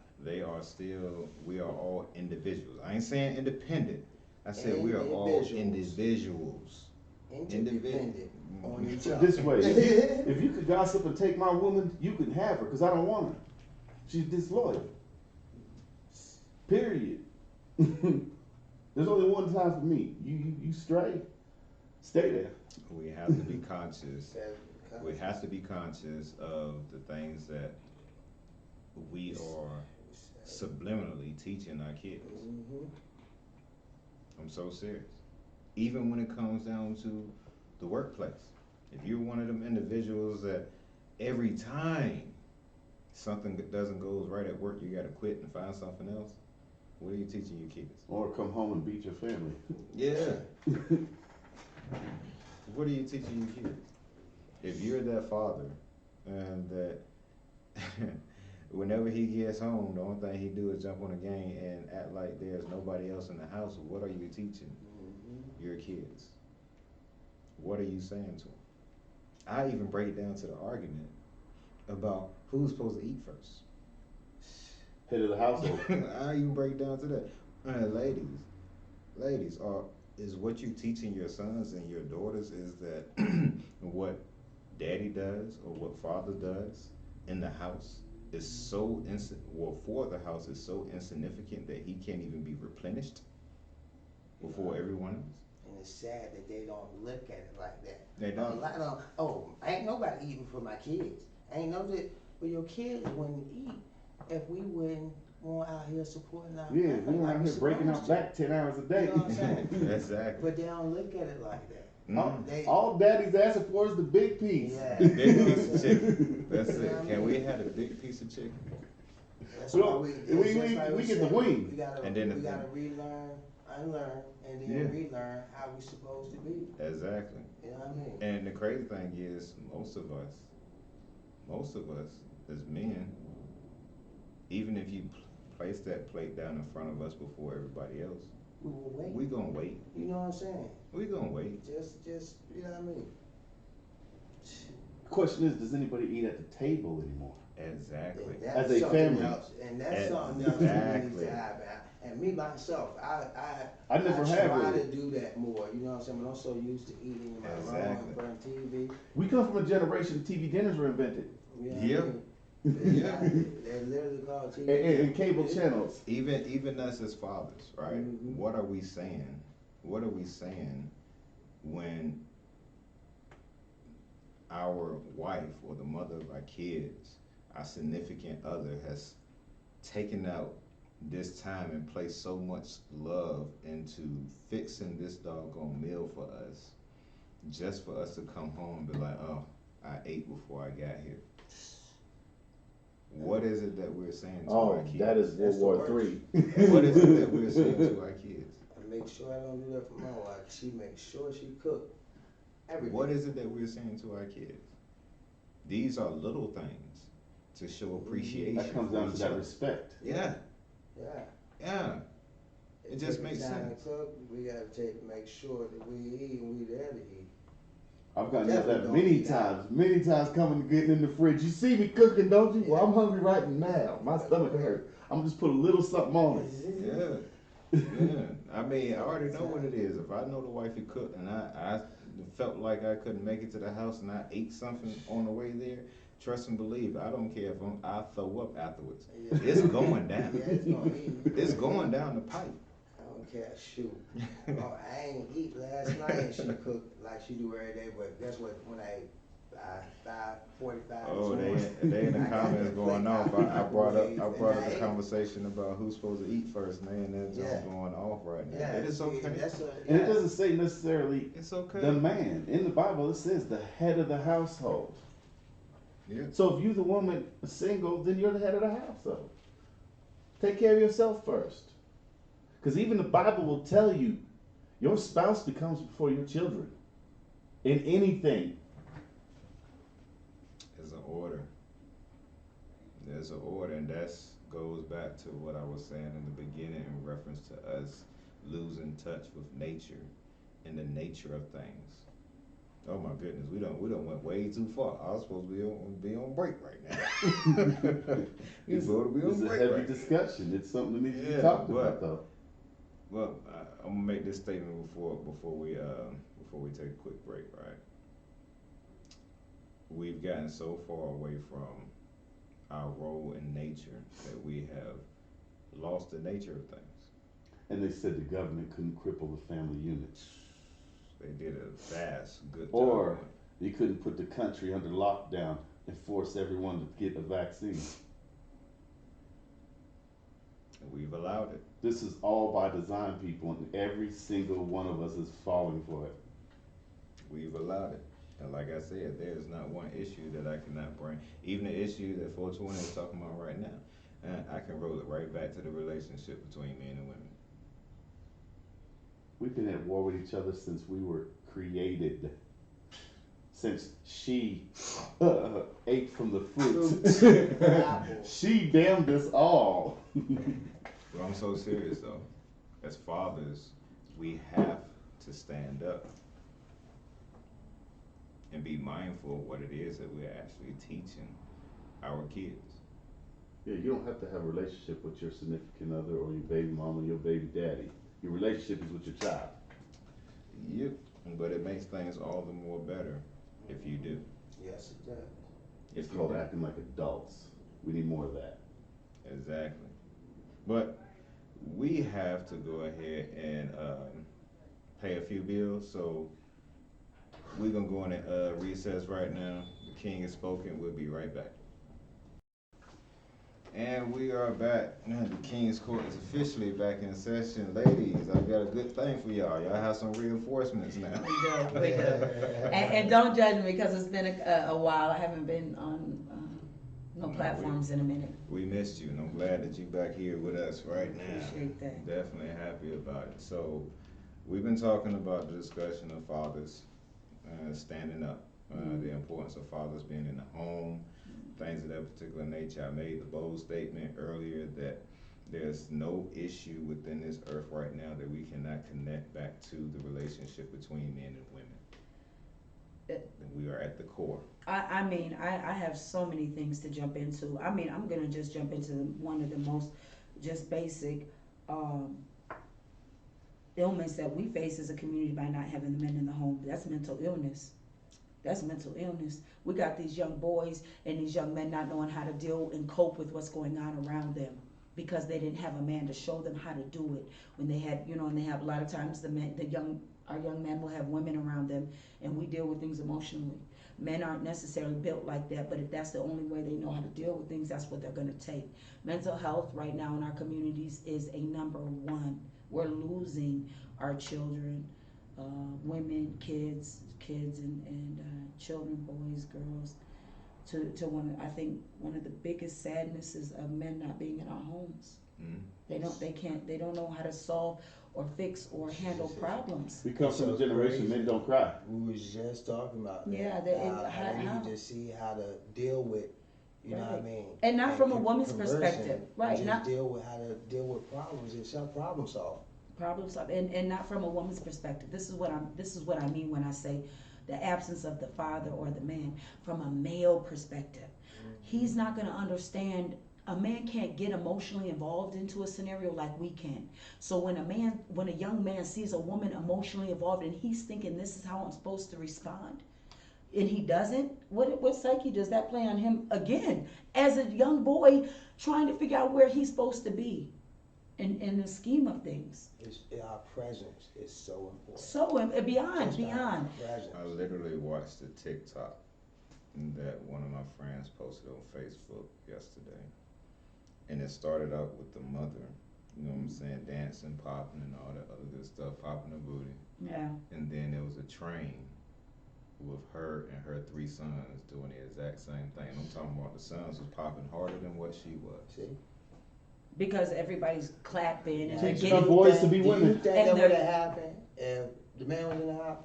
We are all individuals. I ain't saying independent. I said we are all individuals. interdependent on each other. This way, if you could gossip and take my woman, you can have her, because I don't want her. She's disloyal. Period. There's only one time for me. You stray, stay there. We have to be conscious. We have to be conscious of the things that we are subliminally teaching our kids. I'm so serious. Even when it comes down to the workplace. If you're one of them individuals that every time something doesn't go right at work, you gotta quit and find something else, what are you teaching your kids? Or come home and beat your family. Yeah. What are you teaching your kids? If you're that father and that whenever he gets home, the only thing he do is jump on the game and act like there's nobody else in the house, what are you teaching your kids? What are you saying to them? I even break it down to the argument about who's supposed to eat first. Head of the household. I even break down to that. Ladies, is what you teaching your sons and your daughters is that what daddy does or what father does in the house is so for the house is so insignificant that he can't even be replenished before everyone else. And it's sad that they don't look at it like that. They don't. Ain't nobody eating for my kids. Ain't no that, but your kids wouldn't eat if we wouldn't want out here supporting our Yeah, family we like out here breaking out back 10 hours a day. You know what I'm saying? Exactly. But they don't look at it like that. All daddy's asking for is the big piece. Yeah. Big piece of chicken. That's it. Can we have a big piece of chicken? That's We why don't- we we get the wing. We gotta relearn, unlearn, and then relearn how we supposed to be. Exactly. You know what I mean? And the crazy thing is, most of us as men, even if you place that plate down in front of us before everybody else, We will wait. we gonna wait. You know what I'm saying? We gonna wait. Just, you know what I mean? The question is, does anybody eat at the table anymore? Exactly. And that's As a something family. else, and that's something else that we need Exactly. to have. And me myself, I never have try really. to do that more. You know what I'm saying? But I'm so used to eating in my room Exactly. in front of TV. We come from a generation TV dinners were invented. You know Yeah. what I mean? They literally call TV. And cable channels. Even us as fathers, right? Mhm. What are we saying? What are we saying when our wife or the mother of our kids, our significant other, has taken out this time and placed so much love into fixing this doggone meal for us, just for us to come home and be like, oh, I ate before I got here? What is it that we're saying to our kids? That is That's World the War III. What is it that we're saying to our kids? make sure I don't do that for my wife. She makes sure she cook everything. What is it that we're saying to our kids? These are little things to show appreciation. That comes down to that respect. Yeah. Yeah. Yeah. It just makes sense. To cook, we gotta make sure that we eat and we there to eat. I've gotten yelled at many times coming getting in the fridge. You see me cooking, don't you? Well, I'm hungry right now. My stomach hurts. I'm gonna just put a little something on it. Yeah. Yeah. I mean, I already know what it is. If I know the wifey cooked and I felt like I couldn't make it to the house and I ate something on the way there, trust and believe, I don't care if I throw up afterwards. Yeah. It's going down. Yeah, it's gonna eat. It's going down the pipe. I don't care, shoot. Oh, I ain't eat last night and she cooked like she do every day, but guess what, when I ate 5:45. Oh, they in the comments going off. I brought up the conversation about who's supposed to eat first, man. That's just going off right now. Yeah, it is okay. And it doesn't say necessarily it's okay. the man. In the Bible, it says the head of the household. Yeah. So if you're the woman single, then you're the head of the household. Take care of yourself first. Because even the Bible will tell you your spouse becomes before your children in anything. There's an order. There's an order, and that goes back to what I was saying in the beginning in reference to us losing touch with nature and the nature of things. Oh my goodness, we don't went way too far. I was supposed to be on break right now. We're supposed to be on break. It's a heavy discussion. It's something that needs to be talked about, though. Well, I'm gonna make this statement before we take a quick break, right? We've gotten so far away from our role in nature that we have lost the nature of things. And they said the government couldn't cripple the family unit. They did a vast good job. Or you couldn't put the country under lockdown and force everyone to get a vaccine. And we've allowed it. This is all by design, people, and every single one of us is falling for it. We've allowed it. And like I said, there is not one issue that I cannot bring. Even the issue that 420 is talking about right now, I can roll it right back to the relationship between men and women. We've been at war with each other since we were created. Since she ate from the fruit. She damned us all. But I'm so serious though. As fathers, we have to stand up and be mindful of what it is that we're actually teaching our kids. Yeah, you don't have to have a relationship with your significant other or your baby mama or your baby daddy. Your relationship is with your child. Yep, but it makes things all the more better if you do. Yes, it does. It's called acting like adults. We need more of that. Exactly. But we have to go ahead and pay a few bills, so we're going to go in and recess right now. The King has spoken. We'll be right back. And we are back. The King's Court is officially back in session. Ladies, I've got a good thing for y'all. Y'all have some reinforcements now. We do. And don't judge me because it's been a while. I haven't been on no platforms in a minute. We missed you, and I'm glad that you're back here with us right now. Appreciate that. Definitely happy about it. So, we've been talking about the discussion of fathers standing up, the importance of fathers being in the home, things of that particular nature. I made the bold statement earlier that there's no issue within this earth right now that we cannot connect back to the relationship between men and women. We are at the core. I mean, I have so many things to jump into. I mean, I'm gonna just jump into one of the most just basic ailments that we face as a community by not having the men in the home. That's mental illness. That's mental illness. We got these young boys and these young men not knowing how to deal and cope with what's going on around them because they didn't have a man to show them how to do it. When they had, and they have a lot of times our young men will have women around them, and we deal with things emotionally. Men aren't necessarily built like that, but if that's the only way they know how to deal with things, that's what they're going to take. Mental health right now in our communities is a number one. We're losing our children, women, kids and children, boys, girls, to one of the biggest sadnesses of men not being in our homes. They don't know how to solve or fix or handle problems. We come from a generation men don't cry. We was just talking about that. Yeah, how they need to see how to deal with, you know what I mean? And not from a woman's perspective, right? Just Not deal with how to deal with problems and some problem solve. And not from a woman's perspective. This is what I mean when I say the absence of the father or the man. From a male perspective, he's not going to understand. A man can't get emotionally involved into a scenario like we can. So when a young man sees a woman emotionally involved and he's thinking this is how I'm supposed to respond, and he doesn't, what psyche does that play on him again as a young boy trying to figure out where he's supposed to be in the scheme of things? Our presence is so important. So beyond. I literally watched a TikTok that one of my friends posted on Facebook yesterday. And it started out with the mother, you know what I'm saying, dancing, popping, and all that other good stuff, popping her booty. Yeah. And then there was a train with her and her 3 sons doing the exact same thing. I'm talking about the sons was popping harder than what she was. See? Because everybody's clapping and Teach getting the boys to be Do you women. think that would have happened if the man was in the house?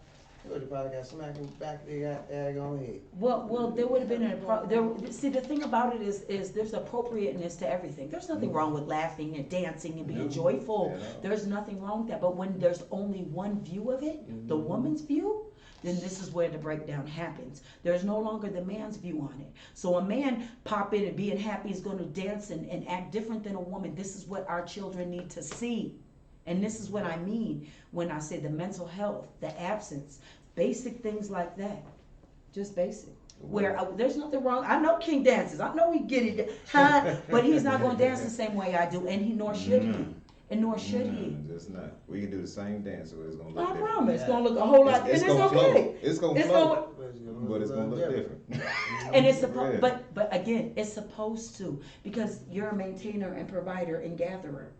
He would have probably got smacked in the back of the daggone head. Well, there would have been see, the thing about it is there's appropriateness to everything. There's nothing wrong with laughing and dancing and being joyful. There's nothing wrong with that. But when there's only one view of it, the woman's view, then this is where the breakdown happens. There's no longer the man's view on it. So a man pop in and being happy is going to dance and act different than a woman. This is what our children need to see. And this is what I mean when I say the mental health, the absence, basic things like that. Just basic. Where there's nothing wrong. I know King dances. I know he get it, but he's not going to dance the same way I do, and nor should he. And nor should he. Just not. We can do the same dance, but it's gonna look I different. promise. It's gonna look a whole lot, and it's gonna okay. It's gonna flow, but it's gonna look different. And it's supposed, but again, it's supposed to, because you're a maintainer and provider and gatherer.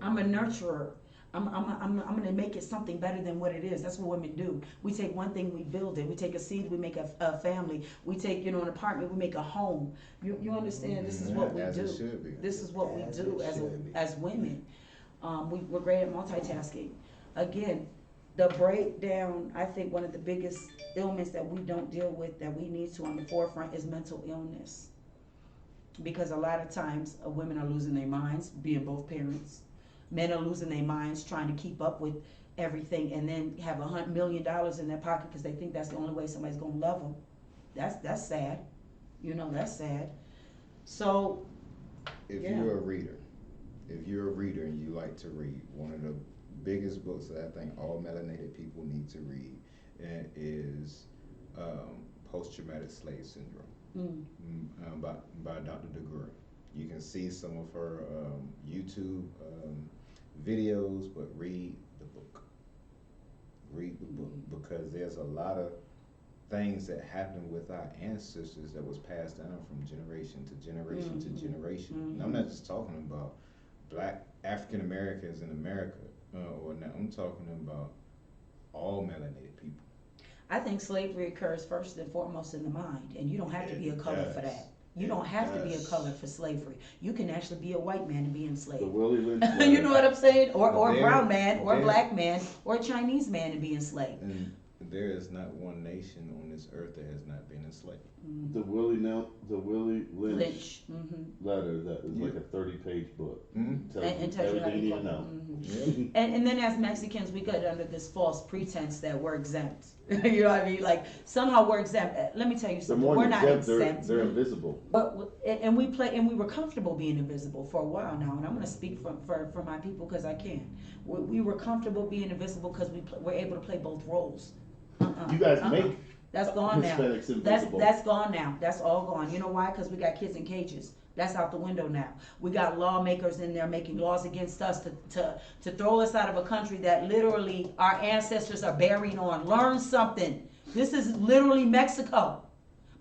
I'm a nurturer. I'm gonna make it something better than what it is. That's what women do. We take one thing, we build it. We take a seed, we make a family. We take, an apartment, we make a home. You understand? This is what we As do. it should be. This is what we do as women. We're great at multitasking. Again, the breakdown, I think one of the biggest ailments that we don't deal with that we need to on the forefront is mental illness. Because a lot of times women are losing their minds, being both parents. Men are losing their minds trying to keep up with everything and then have $100 million in their pocket because they think that's the only way somebody's gonna love them. That's sad. That's sad. So, If you're a reader and you like to read, one of the biggest books that I think all melanated people need to read is Post-Traumatic Slave Syndrome by Dr. DeGruy. You can see some of her YouTube videos, but read the book. Read the book, because there's a lot of things that happened with our ancestors that was passed down from generation to generation to generation. And I'm not just talking about Black African Americans in America, I'm talking about all melanated people. I think slavery occurs first and foremost in the mind, and you don't have to be a color for that. You don't have to be a color for slavery. You can actually be a white man and be enslaved. You know what I'm saying? Or a brown man, or a black man, or a Chinese man and be enslaved. And there is not one nation on this earth that has not been enslaved. The Willie Lynch letter that is like a 30-page book. Tells you everything you need to know. And then as Mexicans, we got under this false pretense that we're exempt. You know what I mean? Like somehow we're exempt. Let me tell you something. We're not exempt. They're invisible. But we were comfortable being invisible for a while now. And I'm going to speak for my people because I can. We were comfortable being invisible because we're able to play both roles. You guys make that's gone now. Invisible. That's gone now. That's all gone. You know why? Because we got kids in cages. That's out the window now. We got lawmakers in there making laws against us to throw us out of a country that literally our ancestors are bearing on. Learn something. This is literally Mexico,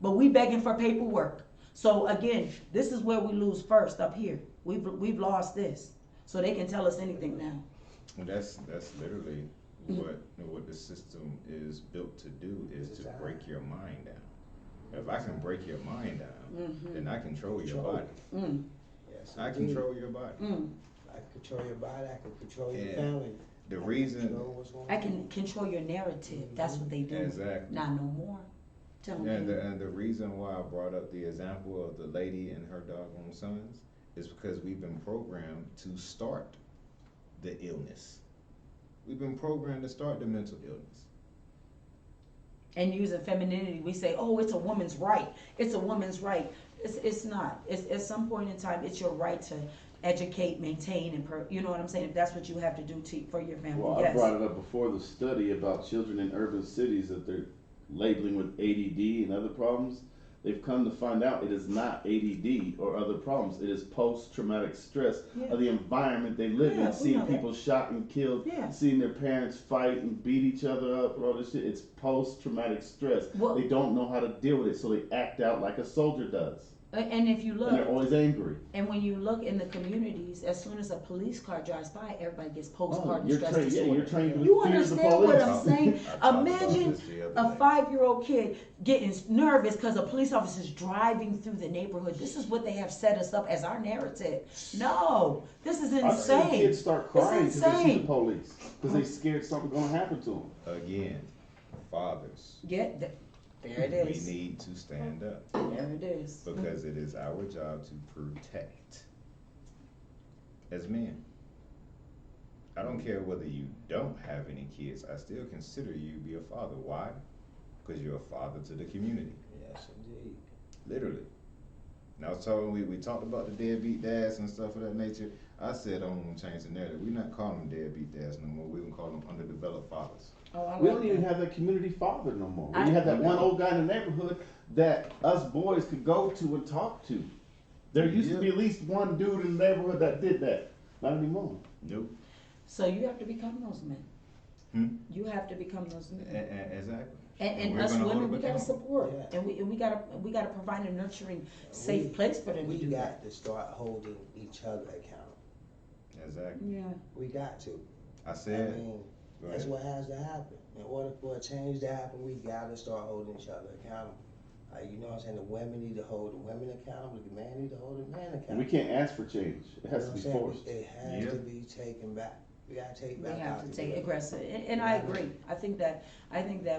but we begging for paperwork. So again, this is where we lose first up here. We've lost this, so they can tell us anything now. And that's literally what the system is built to do, is to break your mind down. If I can break your mind down, then I control your body. Yes, I indeed. control your body. I can control your body. I can control your Yeah. family. The I can reason, control what's going I on. can control your narrative. That's what they do. exactly. Not no more. Tell me. And the reason why I brought up the example of the lady and her doggone sons is because we've been programmed to start the illness. We've been programmed to start the mental illness. And using femininity, we say, oh, it's a woman's right. It's a woman's right. It's not. It's, at some point in time, it's your right to educate, maintain, and you know what I'm saying? If that's what you have to do for your family, Well, yes. I brought it up before, the study about children in urban cities that they're labeling with ADD and other problems. They've come to find out it is not ADD or other problems. It is post-traumatic stress of the environment they live in, seeing people shot and killed, seeing their parents fight and beat each other up and all this shit. It's post-traumatic stress. Well, they don't know how to deal with it, so they act out like a soldier does. And if you look, and they're always angry. And when you look in the communities, as soon as a police car drives by, everybody gets postpartum stress trained, disorder. Yeah, you're trained to You fear the understand police. what I'm saying? Imagine a 5-year-old kid getting nervous because a police officer is driving through the neighborhood. This is what they have set us up as our narrative. No, this is I've seen insane. kids start crying It's because they see the insane. police because they scared something's gonna happen to them. Again, fathers, There it is. we need to stand up There it is. because it is our job to protect as men. I don't care whether you don't have any kids, I still consider you to be a father. Why? Because you're a father to the community. Yes, indeed. Literally. Now, so we talked about the deadbeat dads and stuff of that nature. I said I don't want to change the narrative. We're not calling them deadbeat dads no more. We're going to call them underdeveloped fathers. Oh, I We like don't even that. have that community father no more. We have that one old guy in the neighborhood that us boys could go to and talk to. There used to be at least one dude in the neighborhood that did that. Not anymore. Nope. So you have to become those men. You have to become those men. Exactly. And we're us gonna hold women, them we gotta accountable. support, and we gotta provide a nurturing, safe place for them to We do that. got to start holding each other accountable. Exactly. Yeah. We got to. I said, I mean, go that's ahead. what has to happen. In order for a change to happen, we gotta start holding each other accountable. You know what I'm saying? The women need to hold the women accountable. The man need to hold the man accountable. We can't ask for change. It has to be forced. It has to be taken back. We gotta take back. We have to take aggressive, and I agree. I think that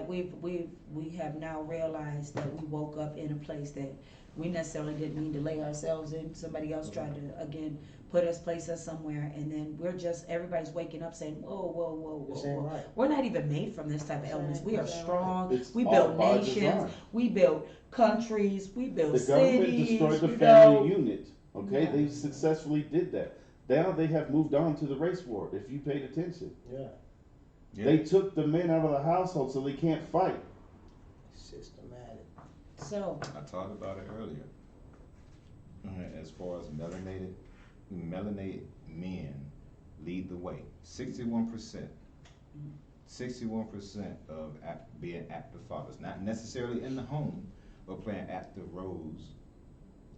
we have now realized that we woke up in a place that we necessarily didn't mean to lay ourselves in. Somebody else tried to again place us somewhere, and then everybody's waking up saying, whoa. This ain't right. We're not even made from this type of elements. We are strong. It's We all built by nations. design. We built countries. We built The cities. government destroyed the you family know. unit. Okay, Yeah. they successfully did that. Now they have moved on to the race war. If you paid attention, Yeah. they took the men out of the household so they can't fight. Systematic. So I talked about it earlier. As far as melanated men lead the way. 61%. 61% of being active fathers, not necessarily in the home, but playing active roles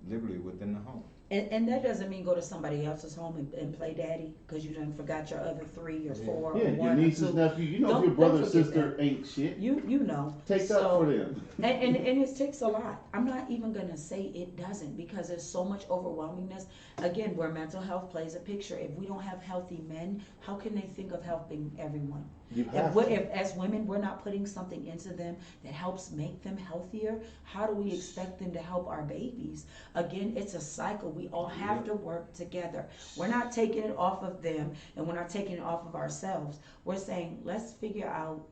literally within the home. And that doesn't mean go to somebody else's home and play daddy, because you done forgot your other 3 or 4 Yeah, or your 1 or nieces, 2. nephew. You know if Don't- your brother or don't forget sister that. ain't shit. You know. Take that for them. And it takes a lot. I'm not even gonna say it doesn't, because there's so much overwhelmingness. Again, where mental health plays a picture. If we don't have healthy men, how can they think of helping everyone? You have to. If as women we're not putting something into them that helps make them healthier, how do we expect them to help our babies? Again, it's a cycle. We all have to work together. We're not taking it off of them, and we're not taking it off of ourselves. We're saying, let's figure out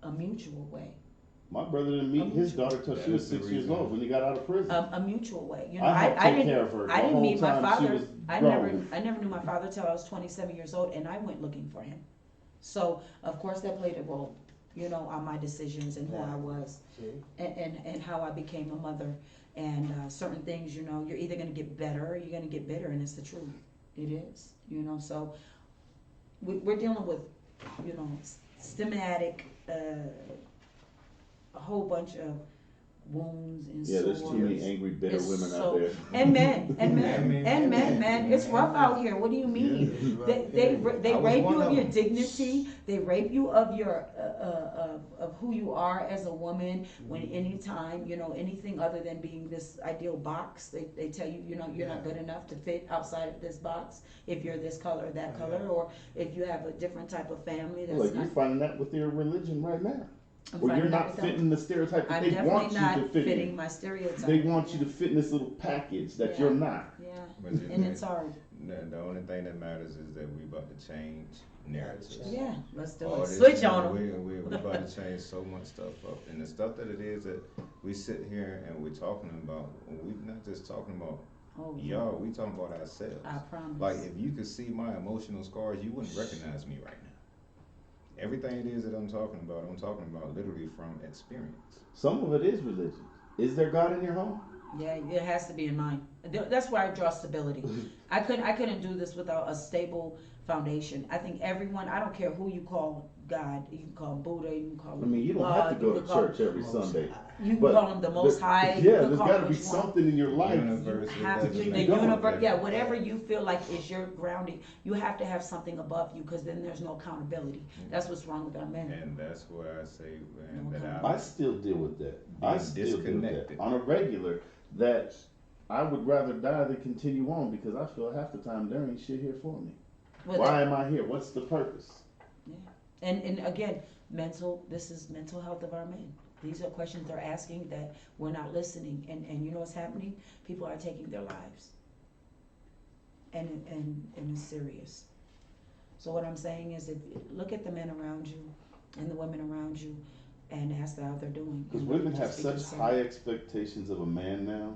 a mutual way. My brother didn't meet his daughter till she was 6 years old when he got out of prison. A mutual way. You know, I helped I take didn't. care of her I the didn't whole meet my time she father. was I grown. never knew my father till I was 27 years old, and I went looking for him. So of course that played a role, you know, on my decisions and who I was, and how I became a mother. And certain things, you know, you're either gonna get better or you're gonna get bitter, and it's the truth. It is, you know. So we're dealing with, you know, systematic, a whole bunch of wounds and Yeah, sores. there's too many angry, bitter It's women so- out there. And men, and men, And men, and men, and man. men, It's and rough men. out here. What do you mean? It's rough, They period. they I was rape one you of of your them. dignity. They rape you of your of who you are as a woman. When anytime anything other than being this ideal box, they tell you you're not good enough to fit outside of this box. If you're this color or that color, or if you have a different type of family, that's Like not. you're finding that with your religion right now. I'm Or you're finding out not with them. fitting the stereotype that I'm they definitely want you not to fit fitting in. my stereotype. They want you to fit in this little package that Yeah. you're not. Yeah, But you and know, it's hard. the only thing that matters is that we about to change narratives. Yeah, let's do All it. this, Switch on them. we about to change so much stuff up, and the stuff that it is that we sit here and we're talking about, we're not just talking about Oh, y'all, we talking about ourselves. I promise. Like if you could see my emotional scars, you wouldn't recognize me right now. Everything it is that I'm talking about literally from experience. Some of it is religion. Is there God in your home? Yeah, it has to be in mine. That's where I draw stability. I couldn't do this without a stable foundation. I think everyone, I don't care who you call God, you can call Buddha, you can call I mean, you don't God, have to go you to can call- church every Sunday. You can But call him the Most High. you Yeah, can there's call got him to be what you want. something in your life. Universe, You have to, doesn't the make going. universe, yeah, whatever you feel like is your grounding, you have to have something above you, because then there's no accountability. That's what's wrong with our men. And that's where I say, man, No that I still deal with that. I Being still deal with disconnected. that on a regular. That I would rather die than continue on because I feel half the time there ain't shit here for me. Well, Why am I here? What's the purpose? And again, this is mental health of our men. These are questions they're asking that we're not listening, and you know what's happening? People are taking their lives. And it's serious. So what I'm saying is, if look at the men around you and the women around you and ask how they're doing. Because And women have just be such concerned. high expectations of a man now.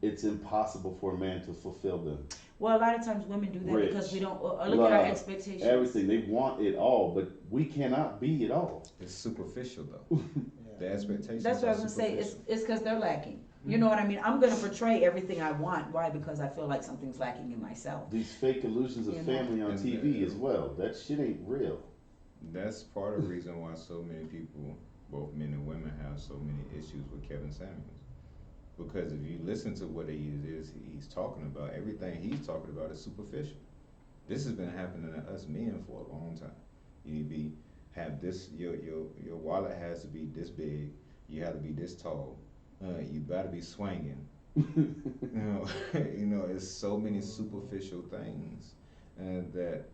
It's impossible for a man to fulfill them. Well, a lot of times women do that Rich, because we don't look at our love, expectations. Everything. They want it all, but we cannot be it all. it's superficial though. The expectations. That's what I are was gonna say. superficial. It's because they're lacking. You know what I mean? I'm gonna portray everything I want. Why? Because I feel like something's lacking in myself. These fake illusions of You know. family on And TV as well. That shit ain't real. That's part of the reason why so many people, both men and women, have so many issues with Kevin Samuels. Because if you listen to what he's talking about, everything he's talking about is superficial. This has been happening to us men for a long time. You have this, your wallet has to be this big, you have to be this tall, you gotta be swinging. You know, it's so many superficial things that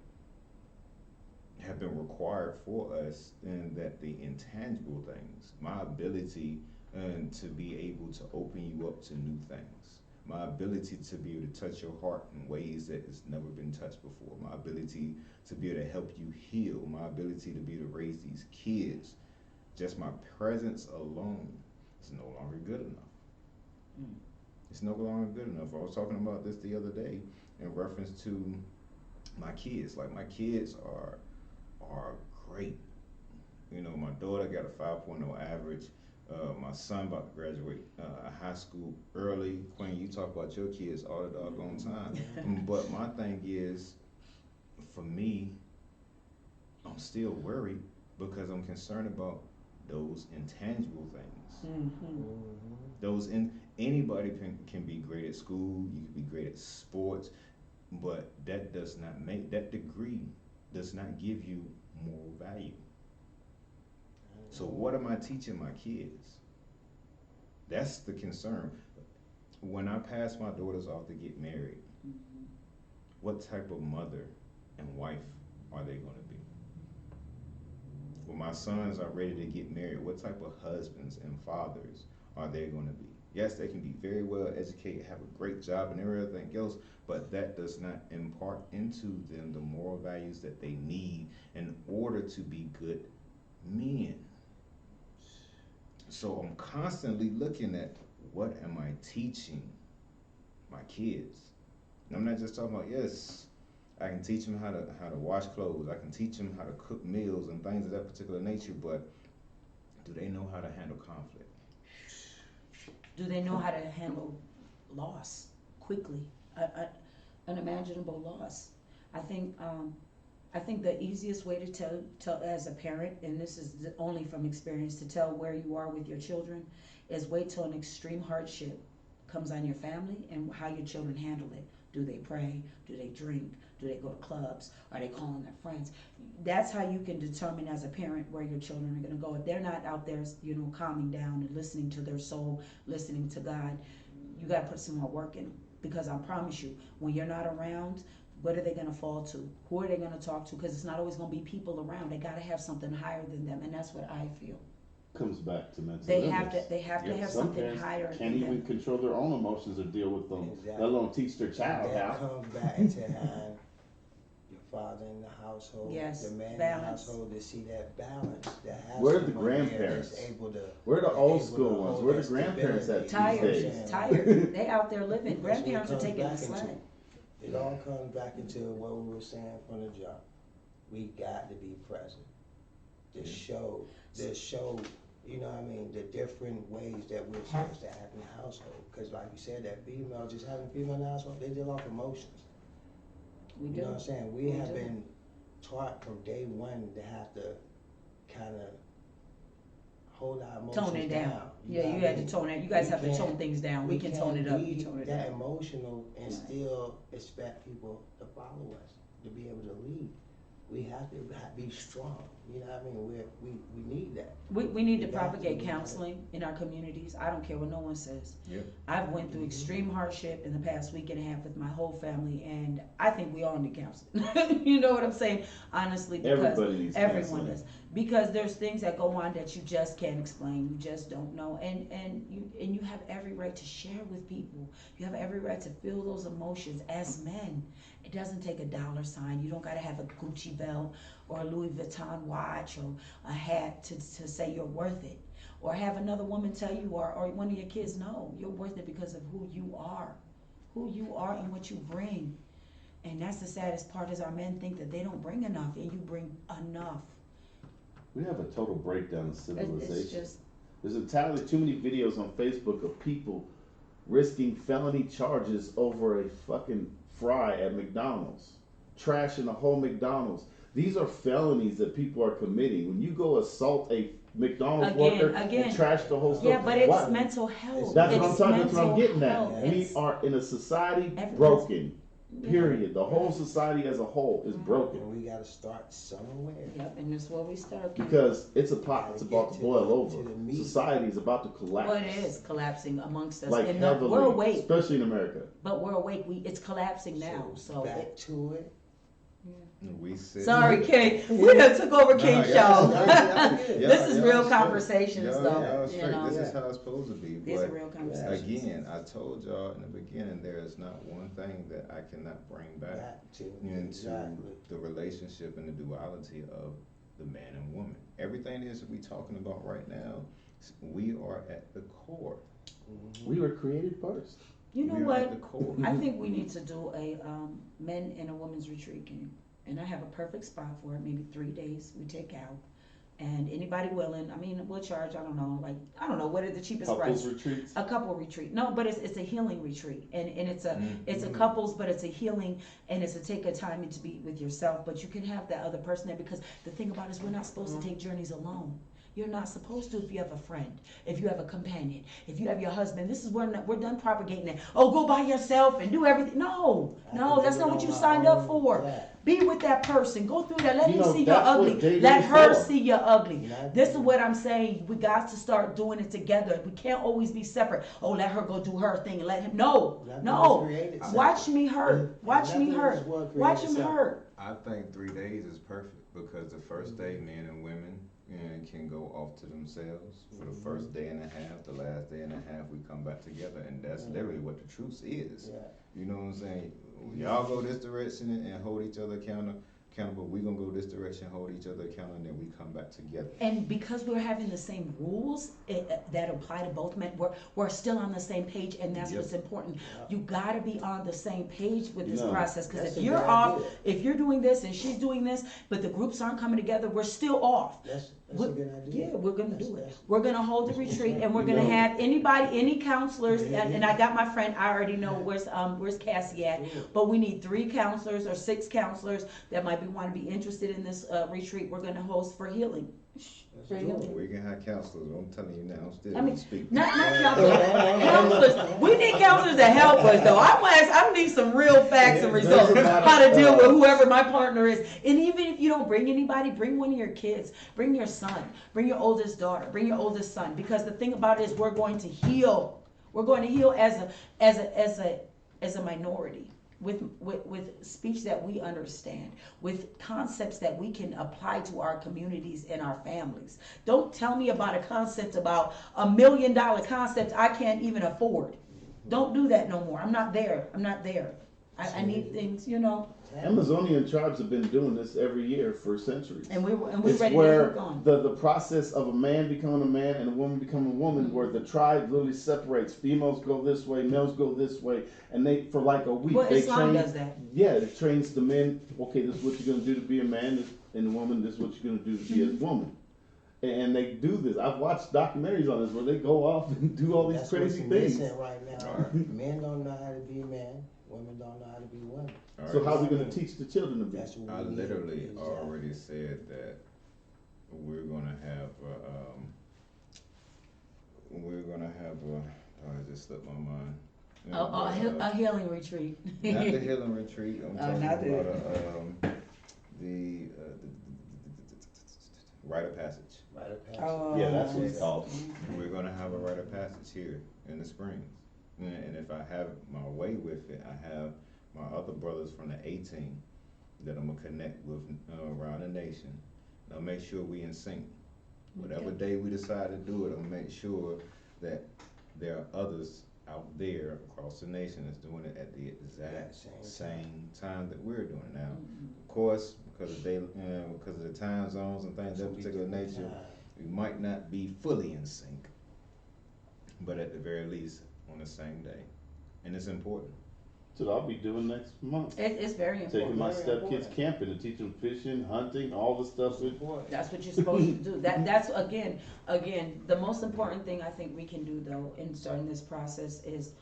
have been required for us, and that the intangible things, my ability to be able to open you up to new things, my ability to be able to touch your heart in ways that has never been touched before, my ability to be able to help you heal, my ability to be able to raise these kids, just my presence alone is no longer good enough. It's no longer good enough. I was talking about this the other day in reference to my kids. Like, my kids are great. You know, my daughter got a 5.0 average. My son about to graduate high school early. Queen, you talk about your kids all the doggone time. But my thing is, for me, I'm still worried because I'm concerned about those intangible things. Those anybody can be great at school. You can be great at sports, but that does not make that degree does not give you moral value. So what am I teaching my kids? That's the concern. When I pass my daughters off to get married, what type of mother and wife are they going to be? When my sons are ready to get married, what type of husbands and fathers are they going to be? Yes, they can be very well educated, have a great job and everything else, but that does not impart into them the moral values that they need in order to be good men. So I'm constantly looking at, what am I teaching my kids? And I'm not just talking about, yes, I can teach them how to wash clothes, I can teach them how to cook meals and things of that particular nature, but do they know how to handle conflict? Do they know how to handle loss quickly, unimaginable loss? I think I think the easiest way to tell as a parent, and this is only from experience, to tell where you are with your children is wait till an extreme hardship comes on your family and how your children handle it. Do they pray? Do they drink? Do they go to clubs? Are they calling their friends? That's how you can determine as a parent where your children are going to go. If they're not out there, calming down and listening to their soul, listening to God, you got to put some more work in them. Because I promise you, when you're not around, what are they going to fall to? Who are they going to talk to? Because it's not always going to be people around. They got to have something higher than them, and that's what I feel. Comes back to mental They illness. have to have Some something parents higher can't than even them. control their own emotions or deal with them, Exactly. let alone teach their child That how. comes back to having your father in the household, Yes, the man balance. in the household, to see that balance. That has Where are the someone there grandparents? that's able to, Where are the they're old able school to ones? hold Where are that the grandparents at stability. these You know days? what I'm saying? Tired. They out there living. That's what it Grandparents are comes taking the back into. slack. It all comes back into what we were saying from the jump. We got to be present. To show, you know what I mean, the different ways that we're supposed to act in the household. Because like you said, that female, just having female in the household, they deal off emotions. We You do. know what I'm saying? We We have do. been taught from day one to have to kind of hold our emotions Tone it down. You Yeah, know you what I had to mean? tone it. You guys We have to tone can't- things down. We can tone it up. You be tone it that down. emotional and Right. still expect people to follow us, to be able to lead. We have to be strong. You know what I mean? We need that. We need to We got to, propagate we got to. counseling in our communities. I don't care what no one says. Yep. I've went through extreme hardship in the past week and a half with my whole family, and I think we all need counseling. You know what I'm saying? Honestly, because Everybody needs everyone counseling. does. Because there's things that go on that you just can't explain. You just don't know, and you have every right to share with people. You have every right to feel those emotions as men. It doesn't take a dollar sign. You don't got to have a Gucci belt or a Louis Vuitton watch or a hat to say you're worth it. Or have another woman tell you, or one of your kids, no, you're worth it because of who you are and what you bring. And that's the saddest part is our men think that they don't bring enough, and you bring enough. We have a total breakdown of civilization. It's just, There's entirely too many videos on Facebook of people risking felony charges over a fucking fry at McDonald's, trashing the whole McDonald's. These are felonies that people are committing. When you go assault a McDonald's worker and trash the whole stuff, yeah, but it's why? mental health. That's It's what I'm talking. That's what I'm mental getting health. at. We It's- are in a society Everyone's- broken. yeah. Period. The whole society as a whole is broken. And we got to start somewhere. Yep, and that's where we start. Because it's a pot that's about to boil over. To the meat. Society is about to collapse. Well, it is collapsing amongst us, Like and heavily, we're awake. especially in America. But we're awake. It's collapsing now. So back to it. We sit. sorry, King. We done took over King's show. y'all This is y'all real straight. conversations, Y'all though. straight. You know, This is how it's supposed to be. these are But real conversations. again, I told y'all in the beginning, there is not one thing that I cannot bring back Back to into exactly. the relationship and the duality of the man and woman. Everything is that we talking about right now, we are at the core. We were created first. You know We are what? at the core. I think we need to do a men and a women's retreat, King. And I have a perfect spot for it. Maybe 3 days we take out. And anybody willing, I mean, we'll charge, I don't know, what is the cheapest Couples price? retreats. A couple retreat. No, but it's a healing retreat. And it's a it's a Mhm. couples, but it's a healing, and it's a take a time to be with yourself. But you can have that other person there, because the thing about it is we're not supposed to take journeys alone. You're not supposed to if you have a friend, if you have a companion, if you have your husband. This is when we're done propagating it. Oh, go by yourself and do everything. No, that's not what you signed up for. Yeah. Be with that person. Go through that. Let You him know, see your that's what ugly. dating Let is her for. see your ugly. Not This is dating. what I'm saying. We got to start doing it together. We can't always be separate. Oh, let her go do her thing and let him. No. Nothing was created separate. Watch me hurt. Watch me Nothing hurt. was Watch created him separate. hurt. I think 3 days is perfect because the first day, men and women can go off to themselves for the first day and a half. The last day and a half, we come back together, and that's literally what the truth is. Yeah. You know what I'm saying? Y'all go this direction and hold each other accountable. We gonna go this direction, hold each other accountable, and then we come back together. And because we're having the same rules that apply to both men, we're still on the same page, and that's Yep. what's important. You gotta be on the same page with this No, process, because that's if a you're good off, idea. if you're doing this and she's doing this, but the groups aren't coming together, we're still off. That's a good idea. Yeah, we're gonna do it. That's- We're gonna hold the retreat, and we're You gonna know- have any counselors, and I got my friend, I already know where's Cassie at, but we need 3 counselors or 6 counselors that might be might want to be interested in this retreat we're going to host for healing. For healing. We can have counselors. I'm telling you now. I'm still I mean, speaking. not counselors. We need counselors to help us, though. I need some real facts and results how to deal with whoever my partner is. And even if you don't bring anybody, bring one of your kids, bring your son, bring your oldest daughter, bring your oldest son. Because the thing about it is, we're going to heal. We're going to heal as a minority. With speech that we understand, with concepts that we can apply to our communities and our families. Don't tell me about a concept, about $1 million concept I can't even afford. Don't do that no more. I'm not there. I need things, Amazonian tribes have been doing this every year for centuries. And we're It's ready where to hook on. the process of a man becoming a man and a woman becoming a woman, where the tribe literally separates. Females go this way, males go this way, and they for like a week Well, they Islam train. does that. Yeah, it trains the men. Okay, this is what you're gonna do to be a man, and the woman, this is what you're gonna do to be a woman. And they do this. I've watched documentaries on this where they go off and do all these That's crazy what's things. missing right now. Men don't know how to be men. Women don't know how to be women. So how are we gonna teach the children to be? That's what I we need. literally Exactly. already said that we're gonna have I just slipped my mind. A healing retreat. Not the healing retreat. I'm talking not the- about the rite of passage. Right up past Oh. Yeah, that's what it's called. We're gonna have a rite of passage here in the Springs, and if I have my way with it, I have my other brothers from the A-team that I'm gonna connect with around the nation. I'll make sure we in sync. Whatever day we decide to do it, I'll make sure that there are others out there across the nation that's doing it at the exact same time that we're doing it now. Of course, because of the time zones and things of that particular nature, we might not be fully in sync, but at the very least on the same day, and it's important. So I'll be doing next month. It's very important. Taking my Very stepkids important. camping to teach them fishing, hunting, all the stuff. That's what you're supposed to do. That's again, the most important thing I think we can do though in starting this process is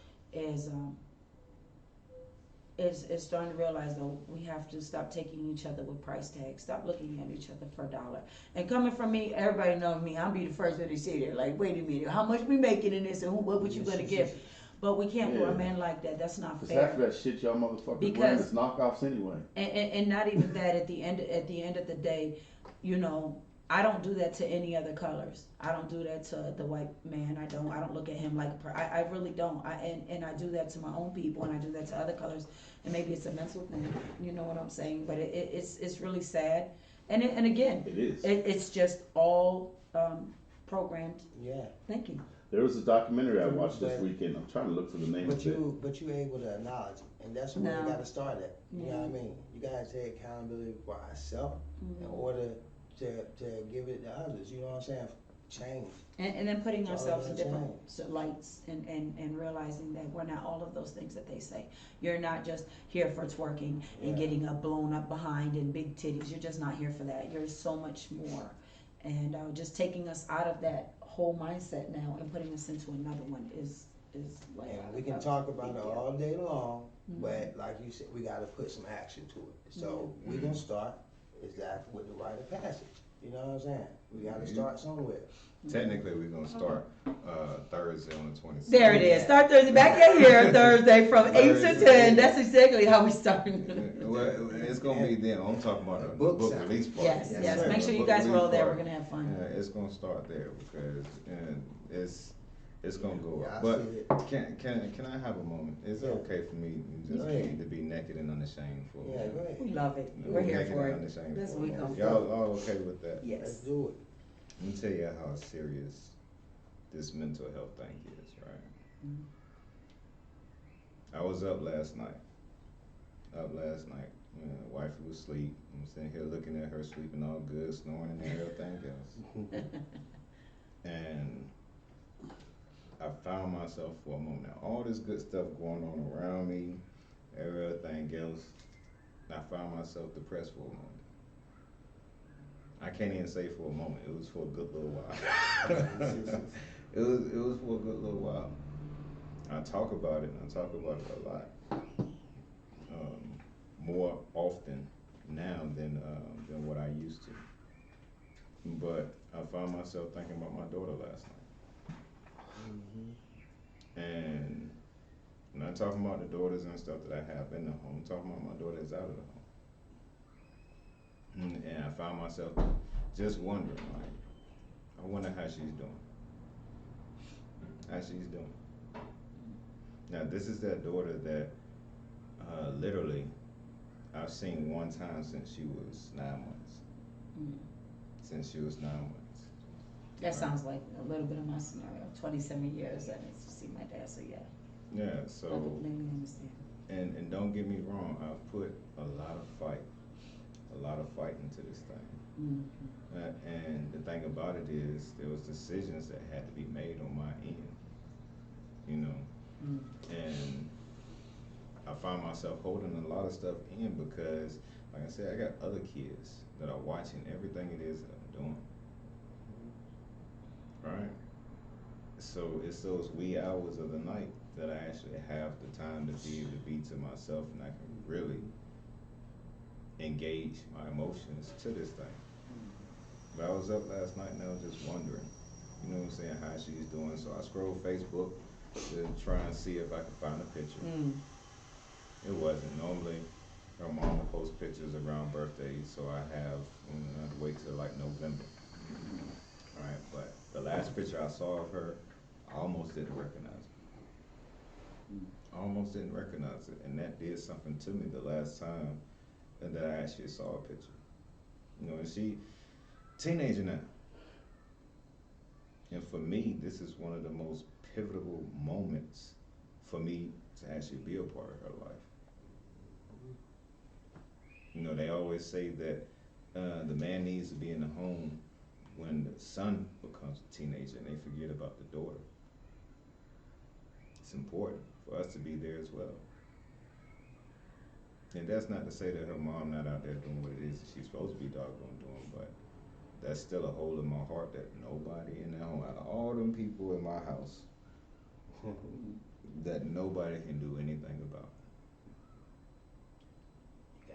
starting to realize though we have to stop taking each other with price tags. Stop looking at each other for a dollar. And coming from me, everybody knows me. I'll be the first one to say that. Like, wait a minute, how much we making in this, and what would you gonna give? But we can't do a man like that. That's not Because fair. half of that shit y'all motherfuckers Because- wearing is knockoffs anyway. And not even that. At the end of the day, I don't do that to any other colors. I don't do that to the white man. I don't look at him like I really don't. And I do that to my own people, and I do that to other colors. And maybe it's a mental thing. You know what I'm saying? But it's really sad. And again, It is. it's just all programmed Yeah. thinking. There was a documentary I watched this weekend. I'm trying to look for the name But of it. you able to acknowledge it, and that's where No. we got to start at. You know what I mean? You got to take accountability for ourselves in order to give it to others. You know what I'm saying? Change. And then putting It's all ourselves in about different change. lights and realizing that we're not all of those things that they say. You're not just here for twerking and Yeah. getting a blown up behind and big titties. You're just not here for that. You're so much more. And just taking us out of that whole mindset now and putting us into another one is like. And we can talk about it all day long, Mhm. but like you said, we got to put some action to it. So we gonna start exactly with the rite of passage. You know what I'm saying? We got to start somewhere. Technically, we're gonna start Thursday on the 26th. There it is. Start Thursday. Back in here Thursday from 8 to Thursday. 10. That's exactly how we start. Well, it's gonna be then. I'm talking about the Book book signing. release part. Yes, Yes, yes. sir. Make sure you Book guys release roll there. part. We're gonna have fun. Yeah, it's gonna start there because it's gonna go Yeah, up. I But see it. can I have a moment? Is it Yeah. okay for me Go just ahead. to be naked and unashamed for a Yeah, moment? go ahead. We love it. No, We're here naked for and it. unashamed That's for what a we moment. come Y'all all okay with that? Yes. Let's do it. Let me tell you how serious this mental health thing is, right? Mhm. I was up last night. Wifey was asleep. I'm sitting here looking at her sleeping all good, snoring and everything else. And I found myself for a moment. Now, all this good stuff going on around me, everything else, I found myself depressed for a moment. I can't even say for a moment. It was for a good little while. It was for a good little while. I talk about it, and I talk about it a lot. More often now than what I used to. But I found myself thinking about my daughter last night. And I'm not talking about the daughters and stuff that I have in the home. I'm talking about my daughter that's out of the home. And I found myself just wondering, like, I wonder how she's doing. How she's doing. Now, this is that daughter that literally I've seen one time since she was 9 months. Since she was 9 months. That sounds like a little bit of my scenario. 27 years I didn't see my dad, so yeah. Yeah, I so, completely understand. and don't get me wrong, I've put a lot of fight into this thing. And the thing about it is, there was decisions that had to be made on my end, you know. And I find myself holding a lot of stuff in because, like I said, I got other kids that are watching everything it is that I'm doing. Right? So it's those wee hours of the night that I actually have the time to be able to be to myself, and I can really engage my emotions to this thing. But I was up last night and I was just wondering, you know what I'm saying, how she's doing. So I scrolled Facebook to try and see if I could find a picture. It wasn't. Normally, her mom will post pictures around birthdays, so I have to wait till like November. Alright, but the last picture I saw of her, I almost didn't recognize it. Almost didn't recognize it, and that did something to me the last time that I actually saw a picture. You know, and she, teenager now. And for me, this is one of the most pivotal moments for me to actually be a part of her life. You know, they always say that the man needs to be in the home when the son becomes a teenager, and they forget about the daughter. It's important for us to be there as well. And that's not to say that her mom not out there doing what it is that she's supposed to be doggone doing, but that's still a hole in my heart that nobody in that home, out of all them people in my house, that nobody can do anything about.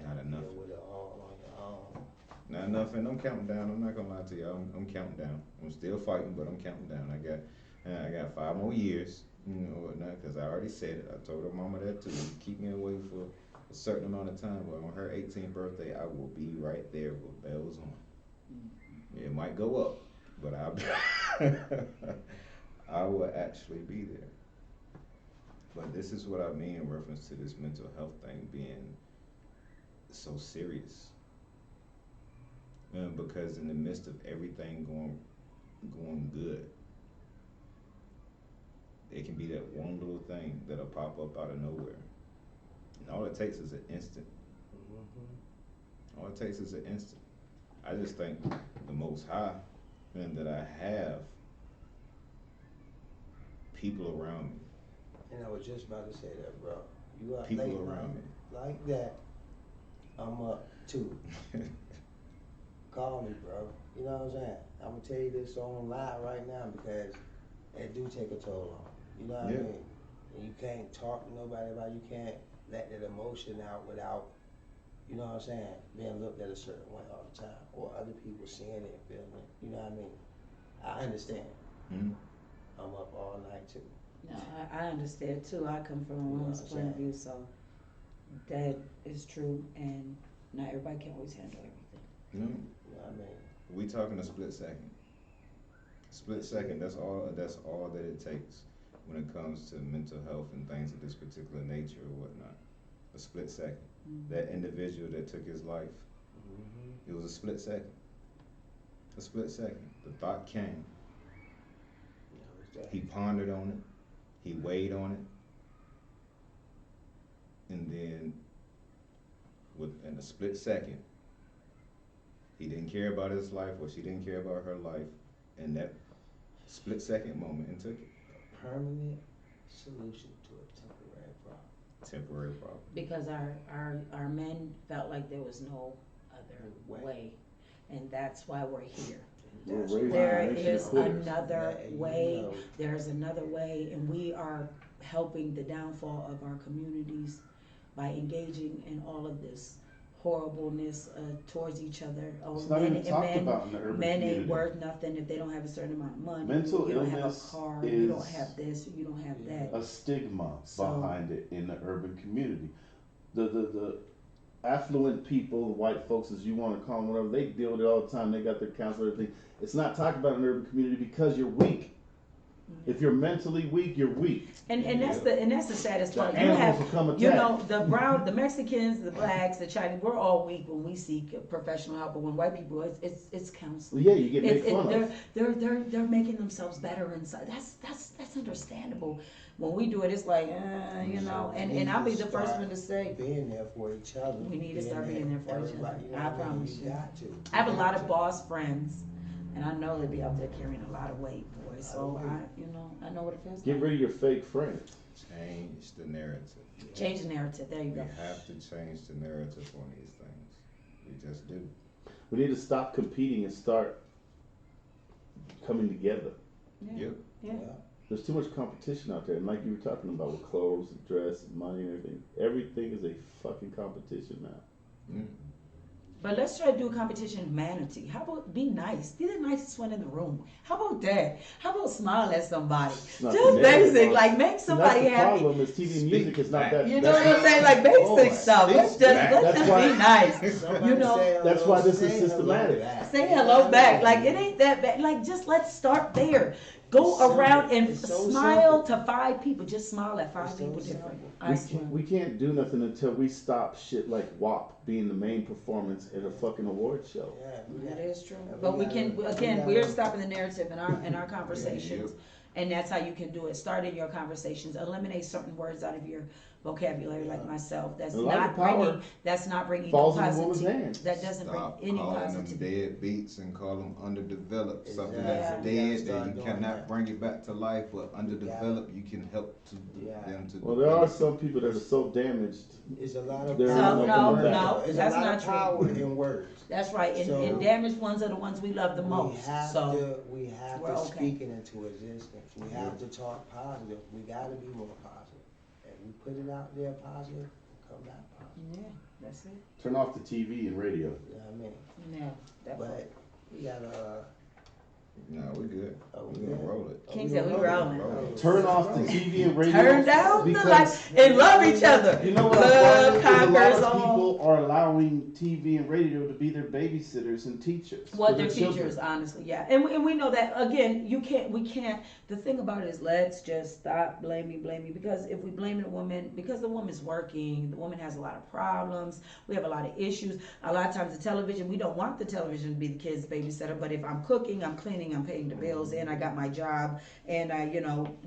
Not enough. Deal with it all on your own. Not enough, and I'm counting down. I'm not gonna lie to you. I'm counting down. I'm still fighting, but I'm counting down. I got 5 more years, you know, whatnot, because I already said it. I told her mama that too. Keep me away for a certain amount of time, but on her 18th birthday, I will be right there with bells on. It might go up, but I'll be I will actually be there. But this is what I mean in reference to this mental health thing being so serious. Because in the midst of everything going good, it can be that one little thing that'll pop up out of nowhere. And all it takes is an instant. All it takes is an instant. I just think the Most High, and that I have people around me. And I was just about to say that, bro. You out People late around me. like that, I'm up too. Call me, bro. You know what I'm saying? I'm gonna tell you this on live right now because it do take a toll on you. You know what I mean? And you can't talk to nobody about it. You can't let that emotion out without, you know what I'm saying, being looked at a certain way all the time, or other people seeing it and feeling it. You know what I mean? I understand. I'm up all night too. No, I understand too. I come from a woman's point of view, so that is true, and not everybody can always handle everything. You know what I mean? We talking a split second. Split second. That's all that it takes when it comes to mental health and things of this particular nature or whatnot. A split second. That individual that took his life, it was a split second. A split second. The thought came. He pondered on it. He weighed on it. And then, in a split second, he didn't care about his life, or she didn't care about her life, in that split second moment, and took it. A permanent solution to a temporary problem. Temporary problem. Because our men felt like there was no other way, and that's why we're here. There is another way. There's another way, and we are helping the downfall of our communities by engaging in all of this horribleness towards each other. Oh, It's not even talked about in the urban men community. ain't worth nothing if they don't have a certain amount of money. Mental you don't have a illness car, you don't is have this, you don't have that. a stigma So- behind it in the urban community. The affluent people, white folks, as you want to call them, whatever, they deal with it all the time. They got their counselor, everything. It's not talked about in the urban community because you're weak. If you're mentally weak, you're weak. And that's the saddest The part. You animals have, will come attack. you know, the Mexicans, the blacks, the Chinese, we're all weak when we seek professional help. But when white people, it's counseling. Well, yeah, you get made fun of. They're making themselves better inside. That's understandable. When we do it, it's like, you know. And I'll be the first one to say, being there for each other. we need to start being there for each other. Everybody, you know I what I mean? promise you. Got to. I have a lot of boss friends, and I know they be out there carrying a lot of weight, boy. So I know what it feels Get like. rid of your fake friends. Change the narrative. Change the narrative. There you We go. have to change the narrative on these things. We just do. We need to stop competing and start coming together. Yeah. Yep. Yeah. There's too much competition out there, and like you were talking about with clothes, and dress, and money, and everything. Everything is a fucking competition now. Mm. But let's try to do a competition of humanity. How about be nice? Be the nicest one in the room. How about that? How about smile at somebody? Not Just the basic, negative. like make somebody That's the happy. problem is TV and music is not that. You know what I'm saying? Like basic stuff. Let's That's just why- be nice. Somebody You know, say that's hello, why this is say hello systematic. back. say hello back. Like it ain't that bad. Like just let's start there. Go It's simple. around and It's so smile simple. to 5 people. Just smile at 5 It's so people simple. different. I swear. We can't do nothing until we stop shit like WAP being the main performance at a fucking award show. Yeah, we That got- is true. and But we gotta- can, we again, gotta- we're stopping the narrative in our conversations. Yep. And that's how you can do it. Start in your conversations. Eliminate certain words out of your vocabulary, like myself. That's A lot not of power bringing no falls in a woman's positive. hands. That doesn't bring Stop any calling them positive. dead beats and call them underdeveloped. Something Exactly. that's We gotta dead start that you doing cannot that. bring it back to life, but underdeveloped you can help to Yeah. them to. Well, there are some people that are so damaged. It's a lot of There power is in no words. no, It's that's a lot not of true. power in words. That's right. And, So- and damaged ones are the ones we love the We most. have So we have we're to okay. speak it into existence. We have to talk positive. We gotta be more positive. If we put it out there positive, come back positive. yeah, that's it. Turn off the TV and radio. You know what I mean? Yeah, that part. But we gotta, No, we good. Oh, We're gonna yeah. roll it. King said we rolling. Turn off the TV and radio. Turn down the because lights and love each other. You know what Love I'm finding is a lot conquers of all. people are allowing TV and radio to be their babysitters and teachers. What for their their children. teachers, honestly, yeah, and we know that again. We can't. The thing about it is, let's just stop blaming, because if we blame the woman, because the woman's working, the woman has a lot of problems. We have a lot of issues. A lot of times, the television, we don't want the television to be the kids' babysitter. But if I'm cooking, I'm cleaning, I'm paying the bills, and I got my job, and I,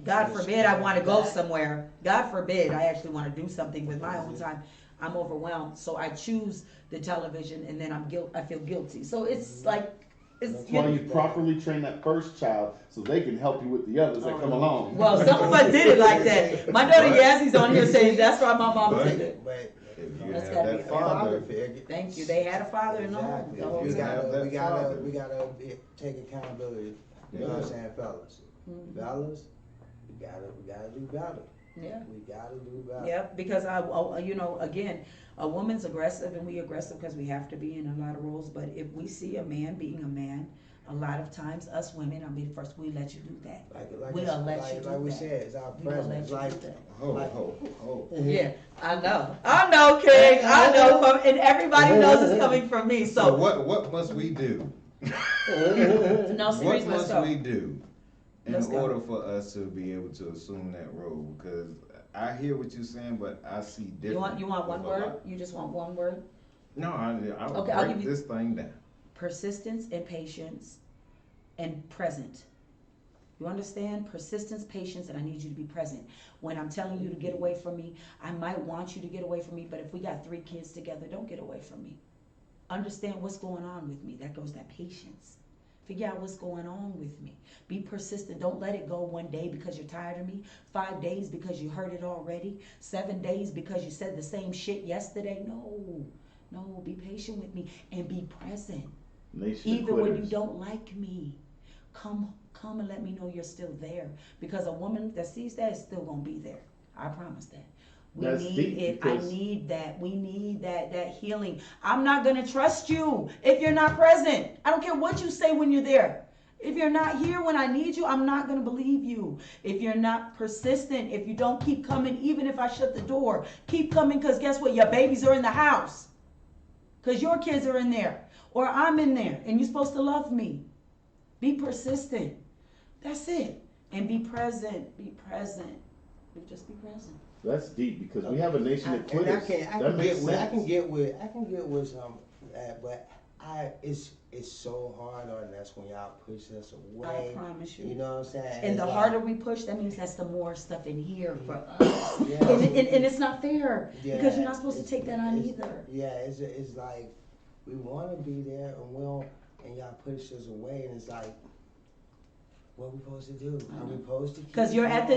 God forbid, I want to go somewhere. God forbid, I actually want to do something with my own time. I'm overwhelmed, so I choose the television, and then I feel guilty. So it's like, That's why you properly train that first child so they can help you with the others that come along. Well, some of us did it like that. My daughter Yazzie's on here saying that's why my mom did it. but If you That's have gotta be that a father, figure. Thank you. They had a father in the home Exactly. the whole We You time. have gotta, that we gotta, father. we gotta take accountability. You know what I'm saying, fellas? Fellas, we gotta do better. Yeah. We gotta do better. Yep, because again, a woman's aggressive and we aggressive because we have to be in a lot of roles. But if we see a man being a man, a lot of times us women, I'll be the first, we let you do that. We'll let you do like we that. said, it's our We'll let presence. you do Like, that. ho. Yeah, I know, King, I know, and everybody knows it's coming from me. So So what must we do? no, What serious, let's must go. we do in Let's go. order for us to be able to assume that role? Because I hear what you're saying, but I see different. You want one with a word? lot. You just want one word? No, I'll Okay, I'll break give you- this thing down. Persistence and patience and present. You understand? Persistence, patience, and I need you to be present. When I'm telling you to get away from me, I might want you to get away from me, but if we got 3 kids together, don't get away from me. Understand what's going on with me. That goes that patience. Figure out what's going on with me. Be persistent. Don't let it go 1 day because you're tired of me. 5 days because you heard it already. 7 days because you said the same shit yesterday. No, be patient with me and be present. Nation of Even when you quitters. don't like me, come and let me know you're still there. Because a woman that sees that is still gonna be there. I promise that. We That's need deep it. because- I need that. We need that healing. I'm not gonna trust you if you're not present. I don't care what you say when you're there. If you're not here when I need you, I'm not gonna believe you. If you're not persistent, if you don't keep coming, even if I shut the door, keep coming, because guess what? Your babies are in the house. Because your kids are in there. Or I'm in there. And you're supposed to love me. Be persistent. That's it. And be present. Be present. Just be present. That's deep because we have a nation that And quitters. That makes sense. I can get with some that, but it's so hard on us when y'all push us away. I promise you. You know what I'm saying? And it's the like, harder we push, that means that's the more stuff in here for us. Yeah. And it's not fair. Yeah, Because you're not supposed to take that on it's- either. Yeah, it's like we want to be there and we don't, and y'all push us away, and it's like, what we supposed to do? Are we supposed to? Because you're at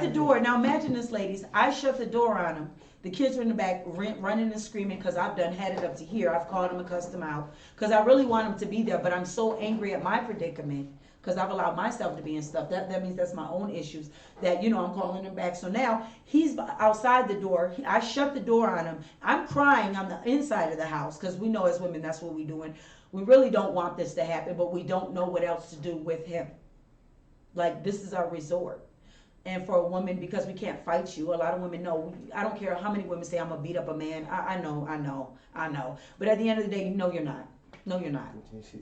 the door. Now imagine this, ladies. I shut the door on them. The kids are in the back running and screaming because I've done had it up to here. I've called them and cussed them out because I really want them to be there, but I'm so angry at my predicament because I've allowed myself to be in stuff. That means that's my own issues that, I'm calling him back. So now he's outside the door. I shut the door on him. I'm crying on the inside of the house because we know as women that's what we're doing. We really don't want this to happen, but we don't know what else to do with him. Like, this is our resort. And for a woman, because we can't fight you, a lot of women know, I don't care how many women say I'm gonna beat up a man. I know. But at the end of the day, no, you're not. No, you're not.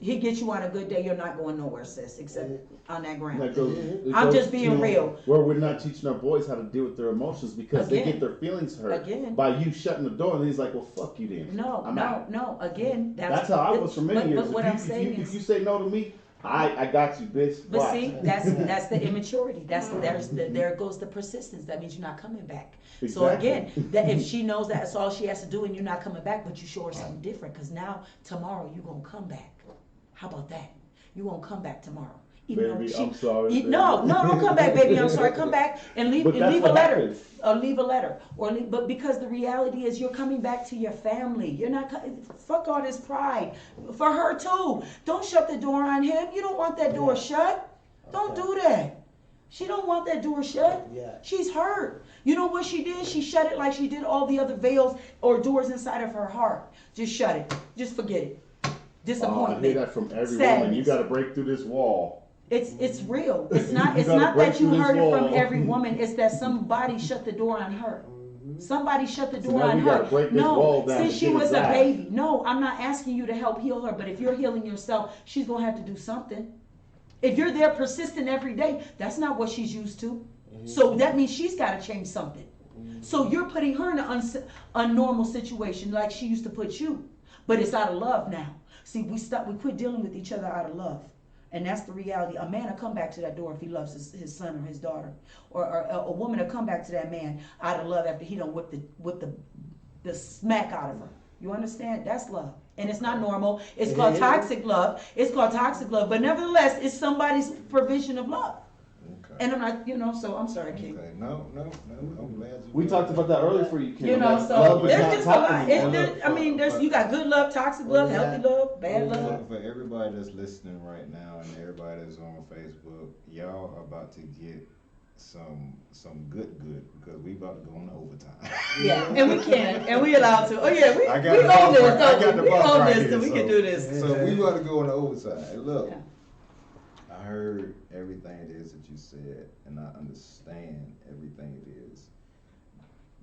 He gets you on a good day, you're not going nowhere, sis, except on that ground. It I'm goes, just being real. Where we're not teaching our boys how to deal with their emotions because they get their feelings hurt by you shutting the door, and he's like, well, fuck you then. No. Again, that's how I was for many years. But what I'm saying is, if you say no to me, I got you, bitch. but Watch. see, that's the immaturity. There goes the persistence. That means you're not coming back. Exactly. So again, that if she knows that's all she has to do and you're not coming back, but you show her something different, because now tomorrow you're gonna come back. How about that? You're gonna come back tomorrow. Baby, I'm sorry. Baby. No, don't come back, baby. I'm sorry. Come back and leave a letter. Leave a letter. But because the reality is you're coming back to your family. You're not, fuck all this pride. For her too. Don't shut the door on him. You don't want that door shut. Don't do that. She don't want that door shut. Yeah. She's hurt. You know what she did? She shut it like she did all the other veils or doors inside of her heart. Just shut it. Just forget it. Disappointment. I hear that from every Sadness. woman. You got to break through this wall. It's real. It's not You gotta that break you through this heard it from wall. every woman. It's that somebody shut the door on her. Somebody shut the door now on we gotta her. break this wall down Since to she get was his a ass. baby. No, I'm not asking you to help heal her, but if you're healing yourself, she's gonna have to do something. If you're there persistent every day, that's not what she's used to. So that means she's gotta change something. So you're putting her in an unnormal situation like she used to put you. But it's out of love now. See, we quit dealing with each other out of love. And that's the reality. A man will come back to that door if he loves his son or his daughter. Or a woman will come back to that man out of love after he done whip the smack out of her. You understand? That's love. And it's not normal. It's called toxic love. It's called toxic love. But nevertheless, it's somebody's provision of love. Okay. And I'm not, so I'm sorry, King. Okay. No, I'm glad you. We talked about that earlier for you, Kim. You know, Like, so love is there's not just a lot. toxic. You got good love, toxic love, healthy love, bad love. For everybody that's listening right now and everybody that's on Facebook, y'all are about to get some good because we about to go on overtime. Yeah, and we can, and we allowed to. Oh yeah, we I own got this, the boss don't we? We own right this, here, so we can do this. So we about to go on overtime. Look, Yeah. I heard everything it is that you said, and I understand everything it is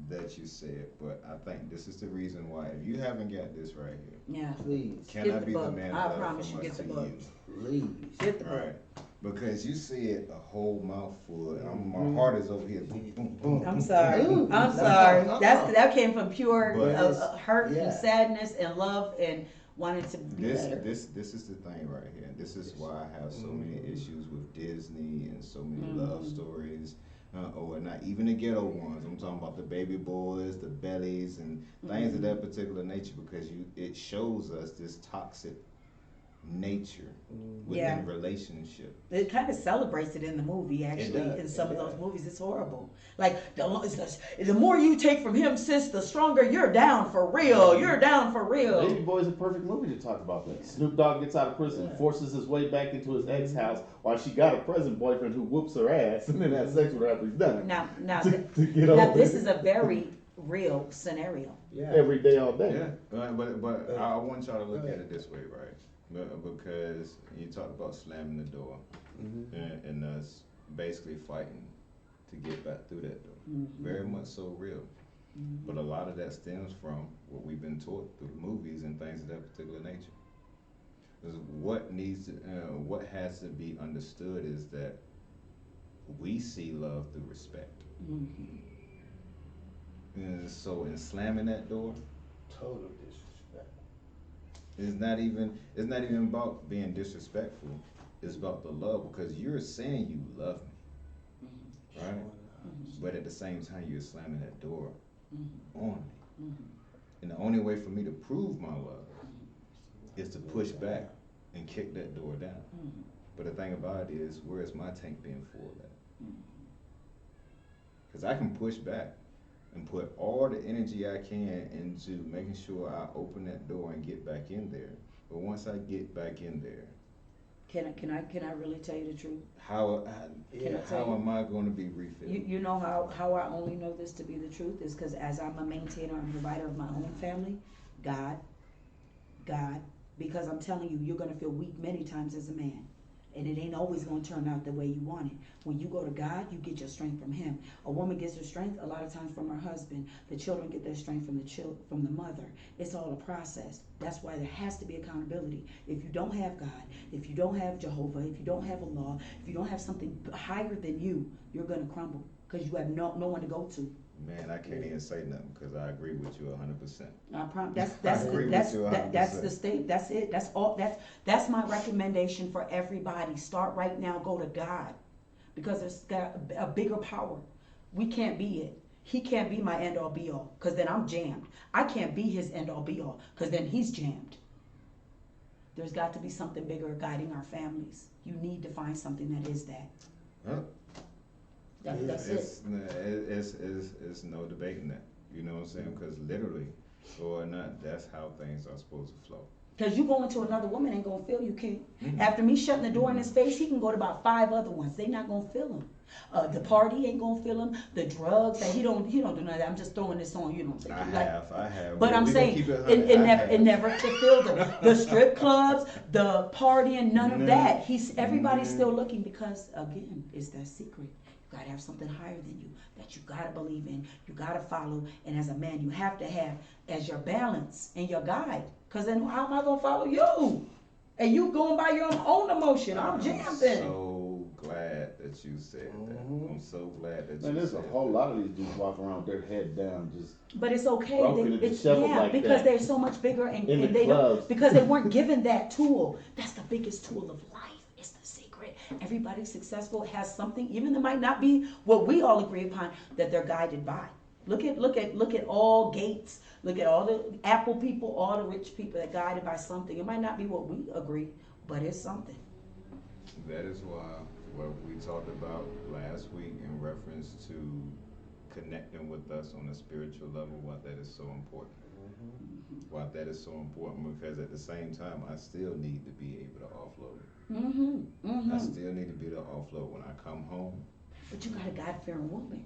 that you said, but I think this is the reason why. If you haven't got this right here, Yeah. Please, can Get I the be the book. man I of promise from you, us get to the book. you? please. Get the book. Right. Because you said a whole mouthful, and my heart is over here. Boom, boom, boom. I'm sorry. Ooh, I'm no, sorry. no. That came from pure But hurt yeah. and sadness and love and wanting to be This better. this is the thing right here. This is why I have so many issues with Disney and so many love stories, or not even the ghetto ones. I'm talking about the baby boys, the bellies, and things of that particular nature, because it shows us this toxic nature within relationship. It kind of celebrates it in the movie, actually. does, In some it of those does. movies, it's horrible. Like, the more you take from him, sis, the stronger you're down for real. You're down for real. Baby Boy is a perfect movie to talk about that. Snoop Dogg gets out of prison, forces his way back into his ex-house while she got a present boyfriend who whoops her ass and then has sex with her after he's done. Now, to get over this it. is a very real scenario. Yeah. every day, all day. Yeah, but I want y'all to look at it this way, right? Because you talked about slamming the door and us basically fighting to get back through that door. Very much so real. But a lot of that stems from what we've been taught through the movies and things of that particular nature. Is what has to be understood is that we see love through respect. And so in slamming that door, Total disrespect. it's not even about being disrespectful. It's about the love, because you're saying you love me, right? But at the same time, you're slamming that door on me. And the only way for me to prove my love is to push back and kick that door down. But the thing about it is, where is my tank being full at? Because I can push back and put all the energy I can into making sure I open that door and get back in there. But once I get back in there, Can I really tell you the truth? how tell you? am I going to be refilled? You know how I only know this to be the truth is because as I'm a maintainer and provider of my own family, God, because I'm telling you, you're gonna feel weak many times as a man. And it ain't always gonna turn out the way you want it. When you go to God, you get your strength from Him. A woman gets her strength a lot of times from her husband. The children get their strength from the mother. It's all a process. That's why there has to be accountability. If you don't have God, if you don't have Jehovah, if you don't have Allah, if you don't have something higher than you, you're gonna crumble because you have no one to go to. Man, I can't even say nothing because I agree with you 100%. I promise. That's the state. That's it. That's all. That's my recommendation for everybody. Start right now. Go to God, because it's got a bigger power. We can't be it. He can't be my end all be all, because then I'm jammed. I can't be His end all be all, because then He's jammed. There's got to be something bigger guiding our families. You need to find something that is that. Huh? That's it. It's no debating that. You know what I'm saying? Because literally, or not, that's how things are supposed to flow. Because you go into another woman ain't gonna feel you, King. After me shutting the door in his face, he can go to about 5 other ones. They not gonna feel him. The party ain't gonna feel him. The drugs, that he don't do none of that. I'm just throwing this on you. Know what I'm saying? I have. But I'm saying it never fulfilled him. The strip clubs, the partying, none of that. Everybody's still looking because again, it's that secret. You gotta have something higher than you that you gotta believe in, you gotta follow, and as a man, you have to have as your balance and your guide. Cause then how am I gonna follow you? And you going by your own emotion. I'm jamming. So glad that you said that. I'm so glad that you said that. There's a whole lot of these dudes walking around with their head down, just. But it's okay. Like because that. they're so much bigger and In the they clubs. don't, because they weren't given that tool. That's the biggest tool of life. It's the secret. Everybody successful has something, even it might not be what we all agree upon, that they're guided by. Look at all Gates. Look at all the Apple people, all the rich people that guided by something. It might not be what we agree, but it's something. That is why what we talked about last week in reference to connecting with us on a spiritual level, why that is so important. Why that is so important, because at the same time, I still need to be able to offload. I still need to be able to offload when I come home. But you got a God-fearing woman.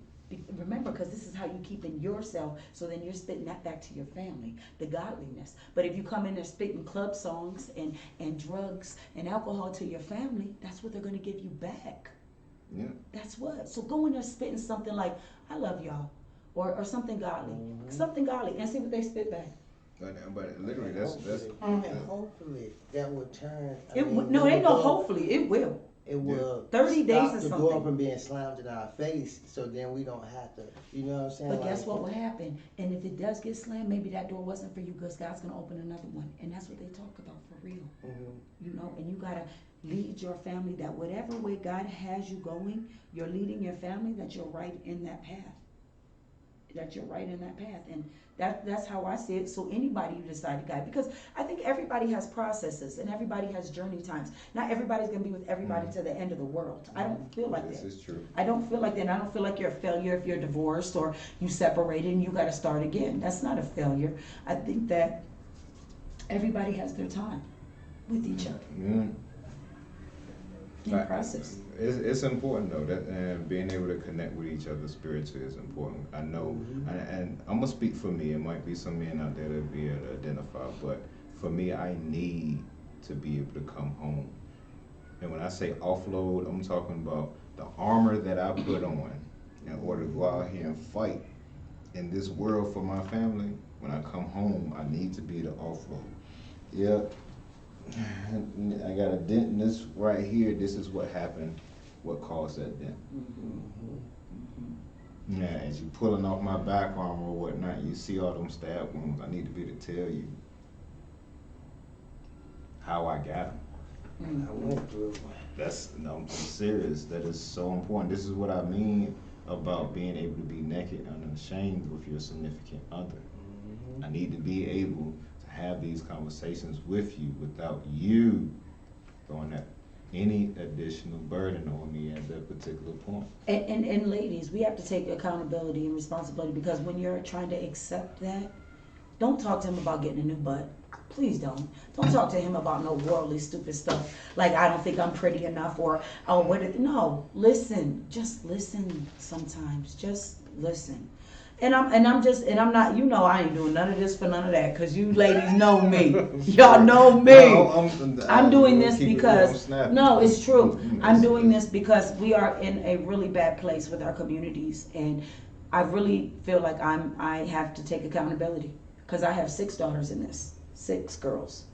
Remember, because this is how you keep in yourself, so then you're spitting that back to your family, the godliness. But if you come in there spitting club songs and drugs and alcohol to your family, that's what they're going to give you back. Yeah. That's what. So go in there spitting something like, I love y'all, or something godly. Something godly, and see what they spit back. But literally, that's hopefully that will turn. No, it ain't no hopefully. It will. It will 30 days stop or the something. door from being slammed in our face, so then we don't have to, you know what I'm saying? But guess what will happen? And if it does get slammed, maybe that door wasn't for you, because God's going to open another one. And that's what they talk about for real. You know, and you got to lead your family that whatever way God has you going, you're leading your family, that you're right in that path. That you're right in that path. And that's how I see it. So anybody you decide to guide, because I think everybody has processes and everybody has journey times. Not everybody's going to be with everybody to the end of the world. I don't feel like that. This is true. I don't feel like that. And I don't feel like you're a failure if you're divorced or you separated and you got to start again. That's not a failure. I think that everybody has their time with each other. process. It's important though that and being able to connect with each other spiritually is important. I know, and I'm gonna speak for me. It might be some men out there that be able to identify, but for me, I need to be able to come home. And when I say offload, I'm talking about the armor that I put on in order to go out here and fight in this world for my family. When I come home, I need to be able to offload. Yep. I got a dent in this right here. This is what happened, what caused that dent. Yeah, as you pulling off my back armor or whatnot, you see all them stab wounds. I need to be able to tell you how I got them. I went through it. No, I'm serious. That is so important. This is what I mean about being able to be naked and unashamed with your significant other. I need to be able to have these conversations with you without you throwing that any additional burden on me at that particular point. And ladies, we have to take accountability and responsibility, because when you're trying to accept that, don't talk to him about getting a new butt. Please don't. Don't talk to him about no worldly stupid stuff like I don't think I'm pretty enough or no. Listen. Just listen sometimes. Just listen. And I'm not, I ain't doing none of this for none of that, because you ladies know me. Y'all know me. No, I'm doing this because, no, it's true. Mm-hmm. I'm doing this because we are in a really bad place with our communities, and I really feel like I have to take accountability, because I have 6 daughters in this, 6 girls.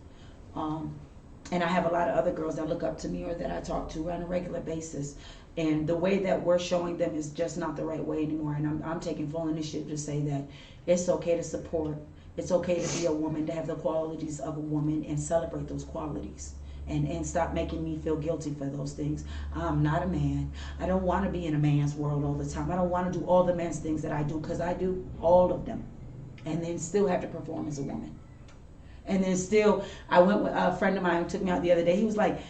And I have a lot of other girls that look up to me or that I talk to on a regular basis. And the way that we're showing them is just not the right way anymore. And I'm taking full initiative to say that it's okay to support. It's okay to be a woman, to have the qualities of a woman and celebrate those qualities. And stop making me feel guilty for those things. I'm not a man. I don't want to be in a man's world all the time. I don't want to do all the men's things that I do, because I do all of them. And then still have to perform as a woman. And then still, I went with a friend of mine who took me out the other day. He was like,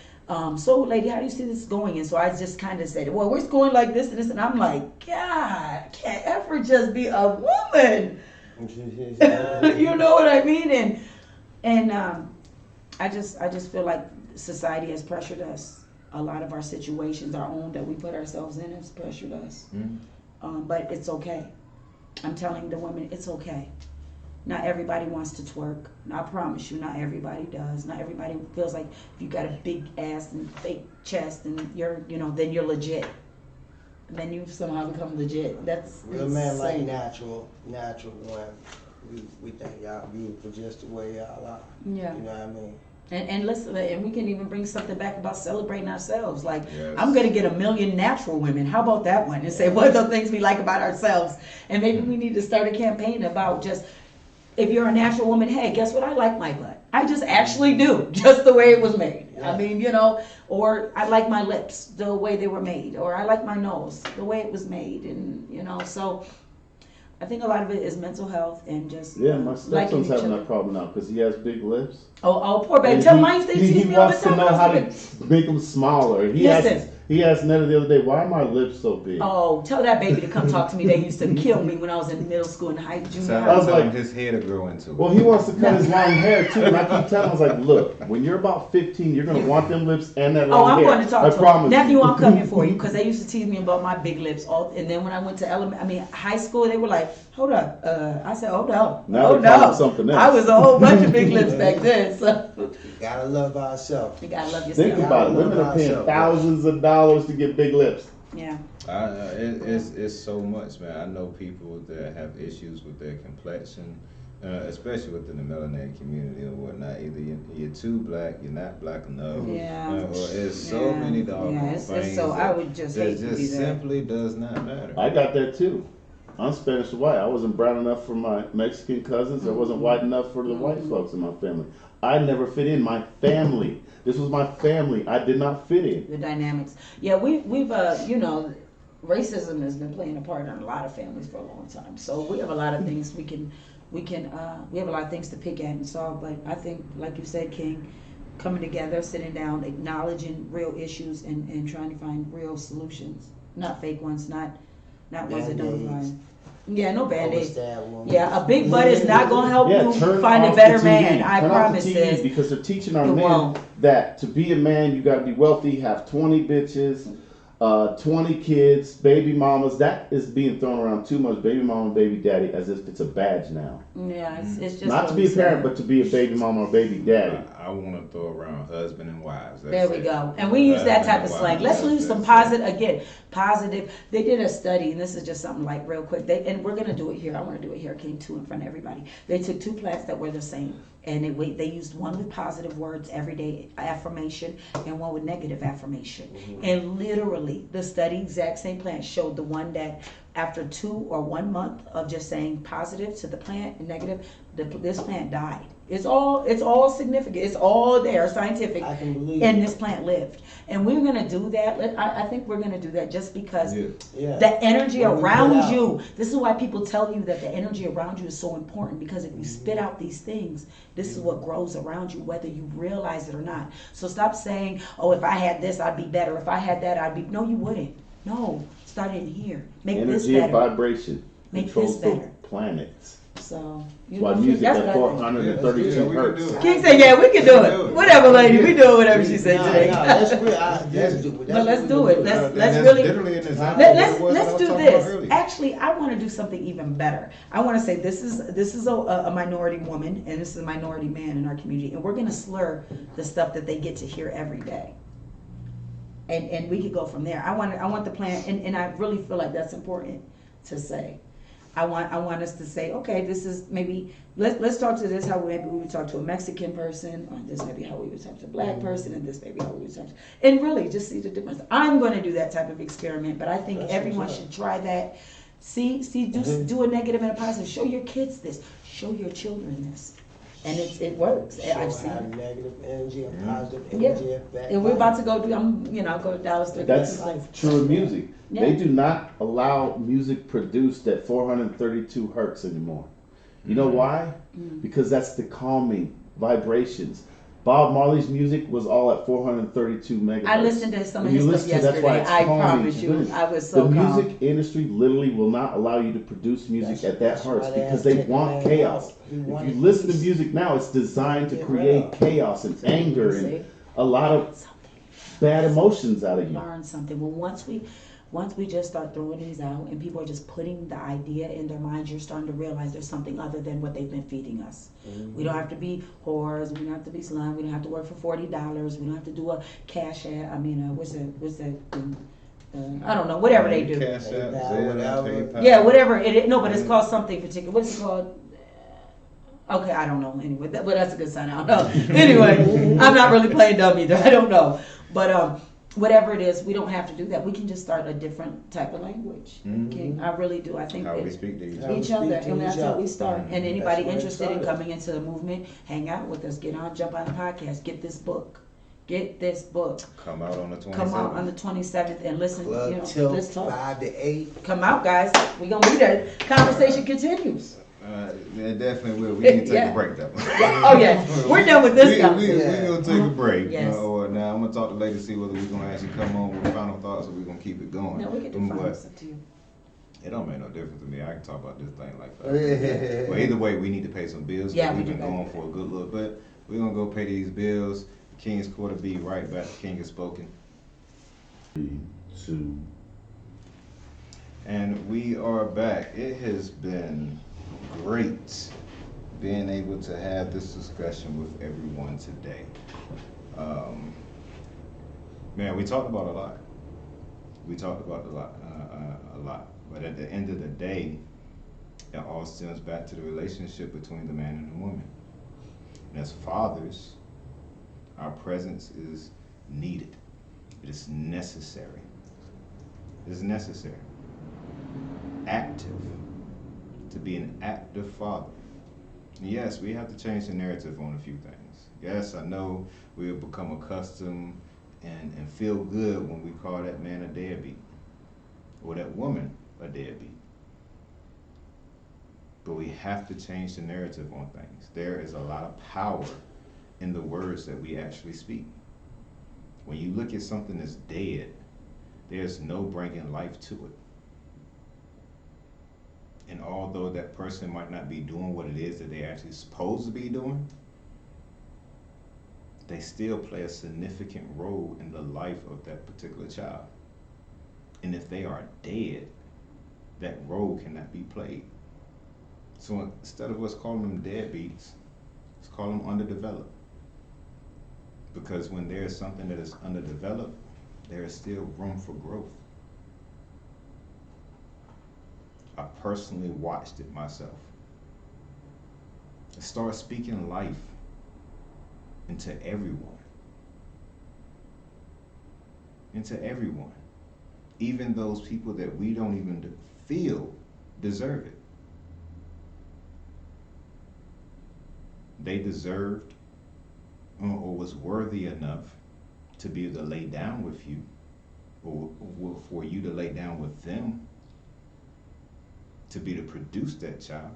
so lady, how do you see this going? And so I just kind of said, well, it's going like this and this. And I'm like, God, I can't ever just be a woman. You know what I mean? And I just feel like society has pressured us. A lot of our situations, our own that we put ourselves in, has pressured us. But it's okay. I'm telling the women, it's okay. Not everybody wants to twerk. I promise you, not everybody does. Not everybody feels like if you got a big ass and fake chest and then you're legit. And then you somehow become legit. That's real man like natural one. We think y'all beautiful just the way y'all are. Yeah. You know what I mean? And listen, and we can even bring something back about celebrating ourselves. Like, yes. I'm going to get 1 million natural women. How about that one? And say, what are the things we like about ourselves? And maybe we need to start a campaign about just, if you're a natural woman, hey, guess what? I like my butt. I just actually do, just the way it was made. Yeah. I mean, or I like my lips the way they were made, or I like my nose the way it was made. And, so I think a lot of it is mental health and just my stepson's having that problem now because he has big lips. Oh, poor baby. Tell mine they tease me all the time. He wants to know how to make them smaller. He asked Netta the other day, why are my lips so big? Oh, tell that baby to come talk to me. They used to kill me when I was in middle school and junior high. I was like, his hair to grow into it. Well, he wants to cut his long hair too, and I keep telling him, I was like, look, when you're about 15, you're gonna want them lips and that long hair. I'm going to talk to him. Nephew, you. I'm coming for you, because they used to tease me about my big lips. And then when I went to high school, they were like, hold up. I said, oh no. Now they're calling something else. I was a whole bunch of big lips back then. So. You gotta love ourselves. You gotta love yourself. Think about it. Women are paying thousands of dollars to get big lips. Yeah. It's so much, man. I know people that have issues with their complexion, especially within the melanated community or whatnot. Either you're too black, you're not black enough, or it's so many doggone things. So I would just hate to be there. Simply does not matter. I got that too. I'm Spanish white. I wasn't brown enough for my Mexican cousins. I wasn't white enough for the white folks in my family. I never fit in. My family. This was my family. I did not fit in. The dynamics. Yeah, we've racism has been playing a part in a lot of families for a long time. So we have a lot of things we have a lot of things to pick at and solve. But I think, like you said, King, coming together, sitting down, acknowledging real issues and trying to find real solutions, not fake ones, not ones that don't apply. Yeah, no band-aid. overstab woman. Yeah, a big butt is not gonna help you turn find a off better the TV. man. I Turn promise off the TV this. because they're teaching our It men won't. that to be a man, you got to be wealthy, have 20 bitches, 20 kids, baby mamas. That is being thrown around too much. Baby mama, baby daddy, as if it's a badge now. Yeah, it's just Not to really be a parent, sad. but to be a baby mama or baby daddy. I want to throw around husband and wives. There we go. And we use that type of slang. Let's use some positive, again, positive. They did a study, and this is just something like real quick. And we're going to do it here. I want to do it here, King 2, in front of everybody. They took 2 plants that were the same, and they used one with positive words, everyday affirmation, and one with negative affirmation. And literally, the study, exact same plant, showed the one that after 2 or 1 month of just saying positive to the plant and negative, this plant died. It's all significant. It's all there, scientific. I can believe And it. this plant lived. And we're gonna do that. I think we're gonna do that just because Yeah. the energy What we put around out. you. This is why people tell you that the energy around you is so important, because if you spit out these things, this is what grows around you, whether you realize it or not. So stop saying, "Oh, if I had this, I'd be better. If I had that, I'd be." No, you wouldn't. No, start in here. Make Energy this and better. vibration Make controls this the better. planets. So That's why music that's at what I think. 432 Yeah, we can hertz. do it. King said, "Yeah, we can do it. Whatever, lady. We do whatever she said today." Let's do it. No, let's do it. Let's That's really literally an example Let, of let's what I let's was do talking about this. earlier. Actually, I want to do something even better. I want to say this is a minority woman and this is a minority man in our community, and we're gonna slur the stuff that they get to hear every day. And we could go from there. I want the plan, and I really feel like that's important to say. I want us to say, okay, this is maybe let's talk to this how maybe we would talk to a Mexican person, or this maybe how we would talk to a black person, and this maybe how we would talk to, and really just see the difference. I'm going to do that type of experiment, but I think everyone should try that. Do a negative and a positive. Show your kids this. Show your children this, and it works. I've seen it. Negative energy and positive Yeah. energy. And we're about to go do. Go to Dallas. That's true of music. Yeah. They do not allow music produced at 432 hertz anymore. You know why? Because that's the calming vibrations. Bob Marley's music was all at 432 megahertz. I listened to some of When his you stuff listen to, that's why yesterday. it's I calming. promise you, I was so The calm. music industry literally will not allow you to produce music at that hertz why they because have they taken want that chaos. out. He If wanted you listen to peace. music now, it's designed to Get create rid of. chaos and anger and See? a lot of bad emotions out of you. Learn something. Well, once we just start throwing these out and people are just putting the idea in their minds, you're starting to realize there's something other than what they've been feeding us. We don't have to be whores. We don't have to be slum. We don't have to work for $40. We don't have to do a cash ad. I mean, what's that thing? I don't know. Whatever they do. Cash App, Zelle, PayPal. Yeah, whatever it is. No, but it's called something particular. What is it called? Okay, I don't know. Anyway, but that's a good sign. I don't know. Anyway, I'm not really playing dumb either. I don't know. But whatever it is, we don't have to do that. We can just start a different type of language. Okay? I really do. I think How that we speak to each other, and that's how we start. And anybody That's where it interested in started. coming into the movement, hang out with us. Get on, jump on the podcast. Get this book. Get this book. Come out on the 27th. Come out on the 27th and listen. Club till let's talk. 5 to 8. Come out, guys. We gonna be there. Conversation continues. It definitely will. We need to take Yeah. a break though. Oh yeah, we're done with this guy. We gonna take a break. Yes. Now I'm gonna talk to ladies, see whether we're gonna actually come on with final thoughts or we're gonna keep it going. No, we can do But fine. It's up to you. it don't make no difference to me. I can talk about this thing like that. But either way, we need to pay some bills. 'Cause Yeah, we we've do been gotta going pay. for a good little bit. We're gonna go pay these bills. King's Quarter be right back. King has spoken. 3, 2. And we are back. It has been great being able to have this discussion with everyone today. Man, we talked about a lot. We talked about a lot. But at the end of the day, it all stems back to the relationship between the man and the woman. And as fathers, our presence is needed. It is necessary. It is necessary. Active. To be an active father. And yes, we have to change the narrative on a few things. Yes, I know we have become accustomed and feel good when we call that man a deadbeat or that woman a deadbeat. But we have to change the narrative on things. There is a lot of power in the words that we actually speak. When you look at something that's dead, there's no bringing life to it. And although that person might not be doing what it is that they're actually supposed to be doing, they still play a significant role in the life of that particular child. And if they are dead, that role cannot be played. So instead of us calling them deadbeats, let's call them underdeveloped. Because when there is something that is underdeveloped, there is still room for growth. I personally watched it myself. Start speaking life into everyone. Into everyone. Even those people that we don't even feel deserve it. They deserved or was worthy enough to be able to lay down with you, or for you to lay down with them, to be to produce that child.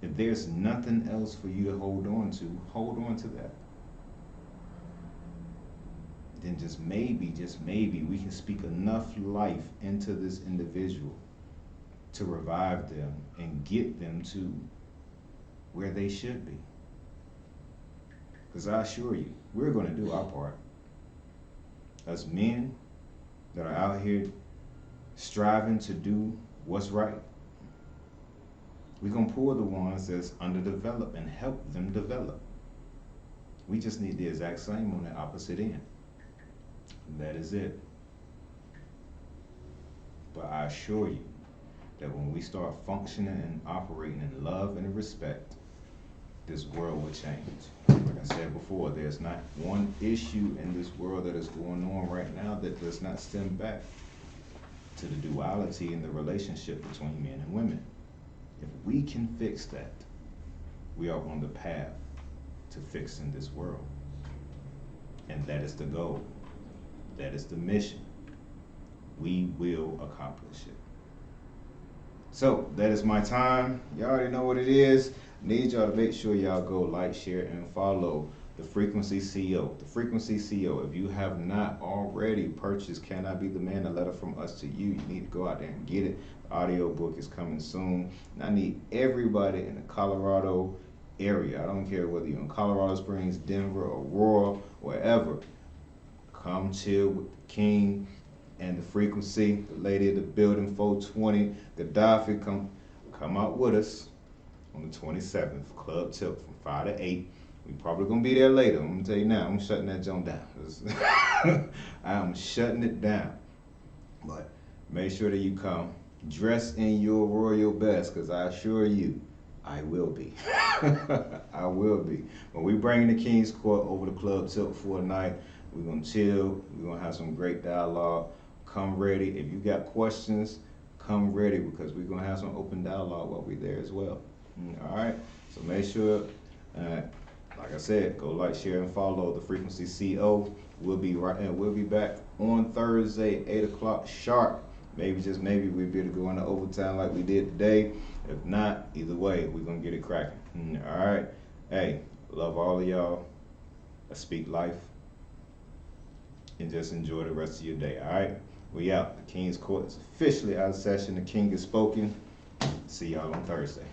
If there's nothing else for you to hold on to that. Then just maybe we can speak enough life into this individual to revive them and get them to where they should be. Because I assure you, we're going to do our part. As men that are out here striving to do what's right, we're going to pull the ones that's underdeveloped and help them develop. We just need the exact same on the opposite end. That is it. But I assure you that when we start functioning and operating in love and respect, this world will change. Like I said before, there's not one issue in this world that is going on right now that does not stem back to the duality in the relationship between men and women. If we can fix that, we are on the path to fixing this world. And that is the goal. That is the mission. We will accomplish it. So, that is my time. Y'all already know what it is. Need y'all to make sure y'all go like, share, and follow The Frequency CEO. The Frequency CEO. If you have not already purchased Can I Be the Man, a letter from us to you, you need to go out there and get it. The audio book is coming soon. And I need everybody in the Colorado area. I don't care whether you're in Colorado Springs, Denver, Aurora, wherever. Come chill with the King and the Frequency. The lady of the building, 420, Gaddafi, come out with us on the 27th, Club Tip from 5 to 8. We probably gonna be there later. I'm gonna tell you now, I'm shutting that joint down. I'm shutting it down. But make sure that you come. Dress in your royal best, because I assure you, I will be. I will be. When we bring the King's Court over to Club Tip for a night, we're gonna chill. We're gonna have some great dialogue. Come ready. If you got questions, come ready, because we're gonna have some open dialogue while we're there as well. All right. So make sure, like I said, go like, share, and follow The Frequency CO. We'll be back on Thursday, 8 o'clock sharp. Maybe, just maybe, we'll be able to go into overtime like we did today. If not, either way, we're gonna get it cracking. All right. Hey, love all of y'all. Let's speak life. And just enjoy the rest of your day, all right? We out. The King's Court is officially out of session. The King has spoken. See y'all on Thursday.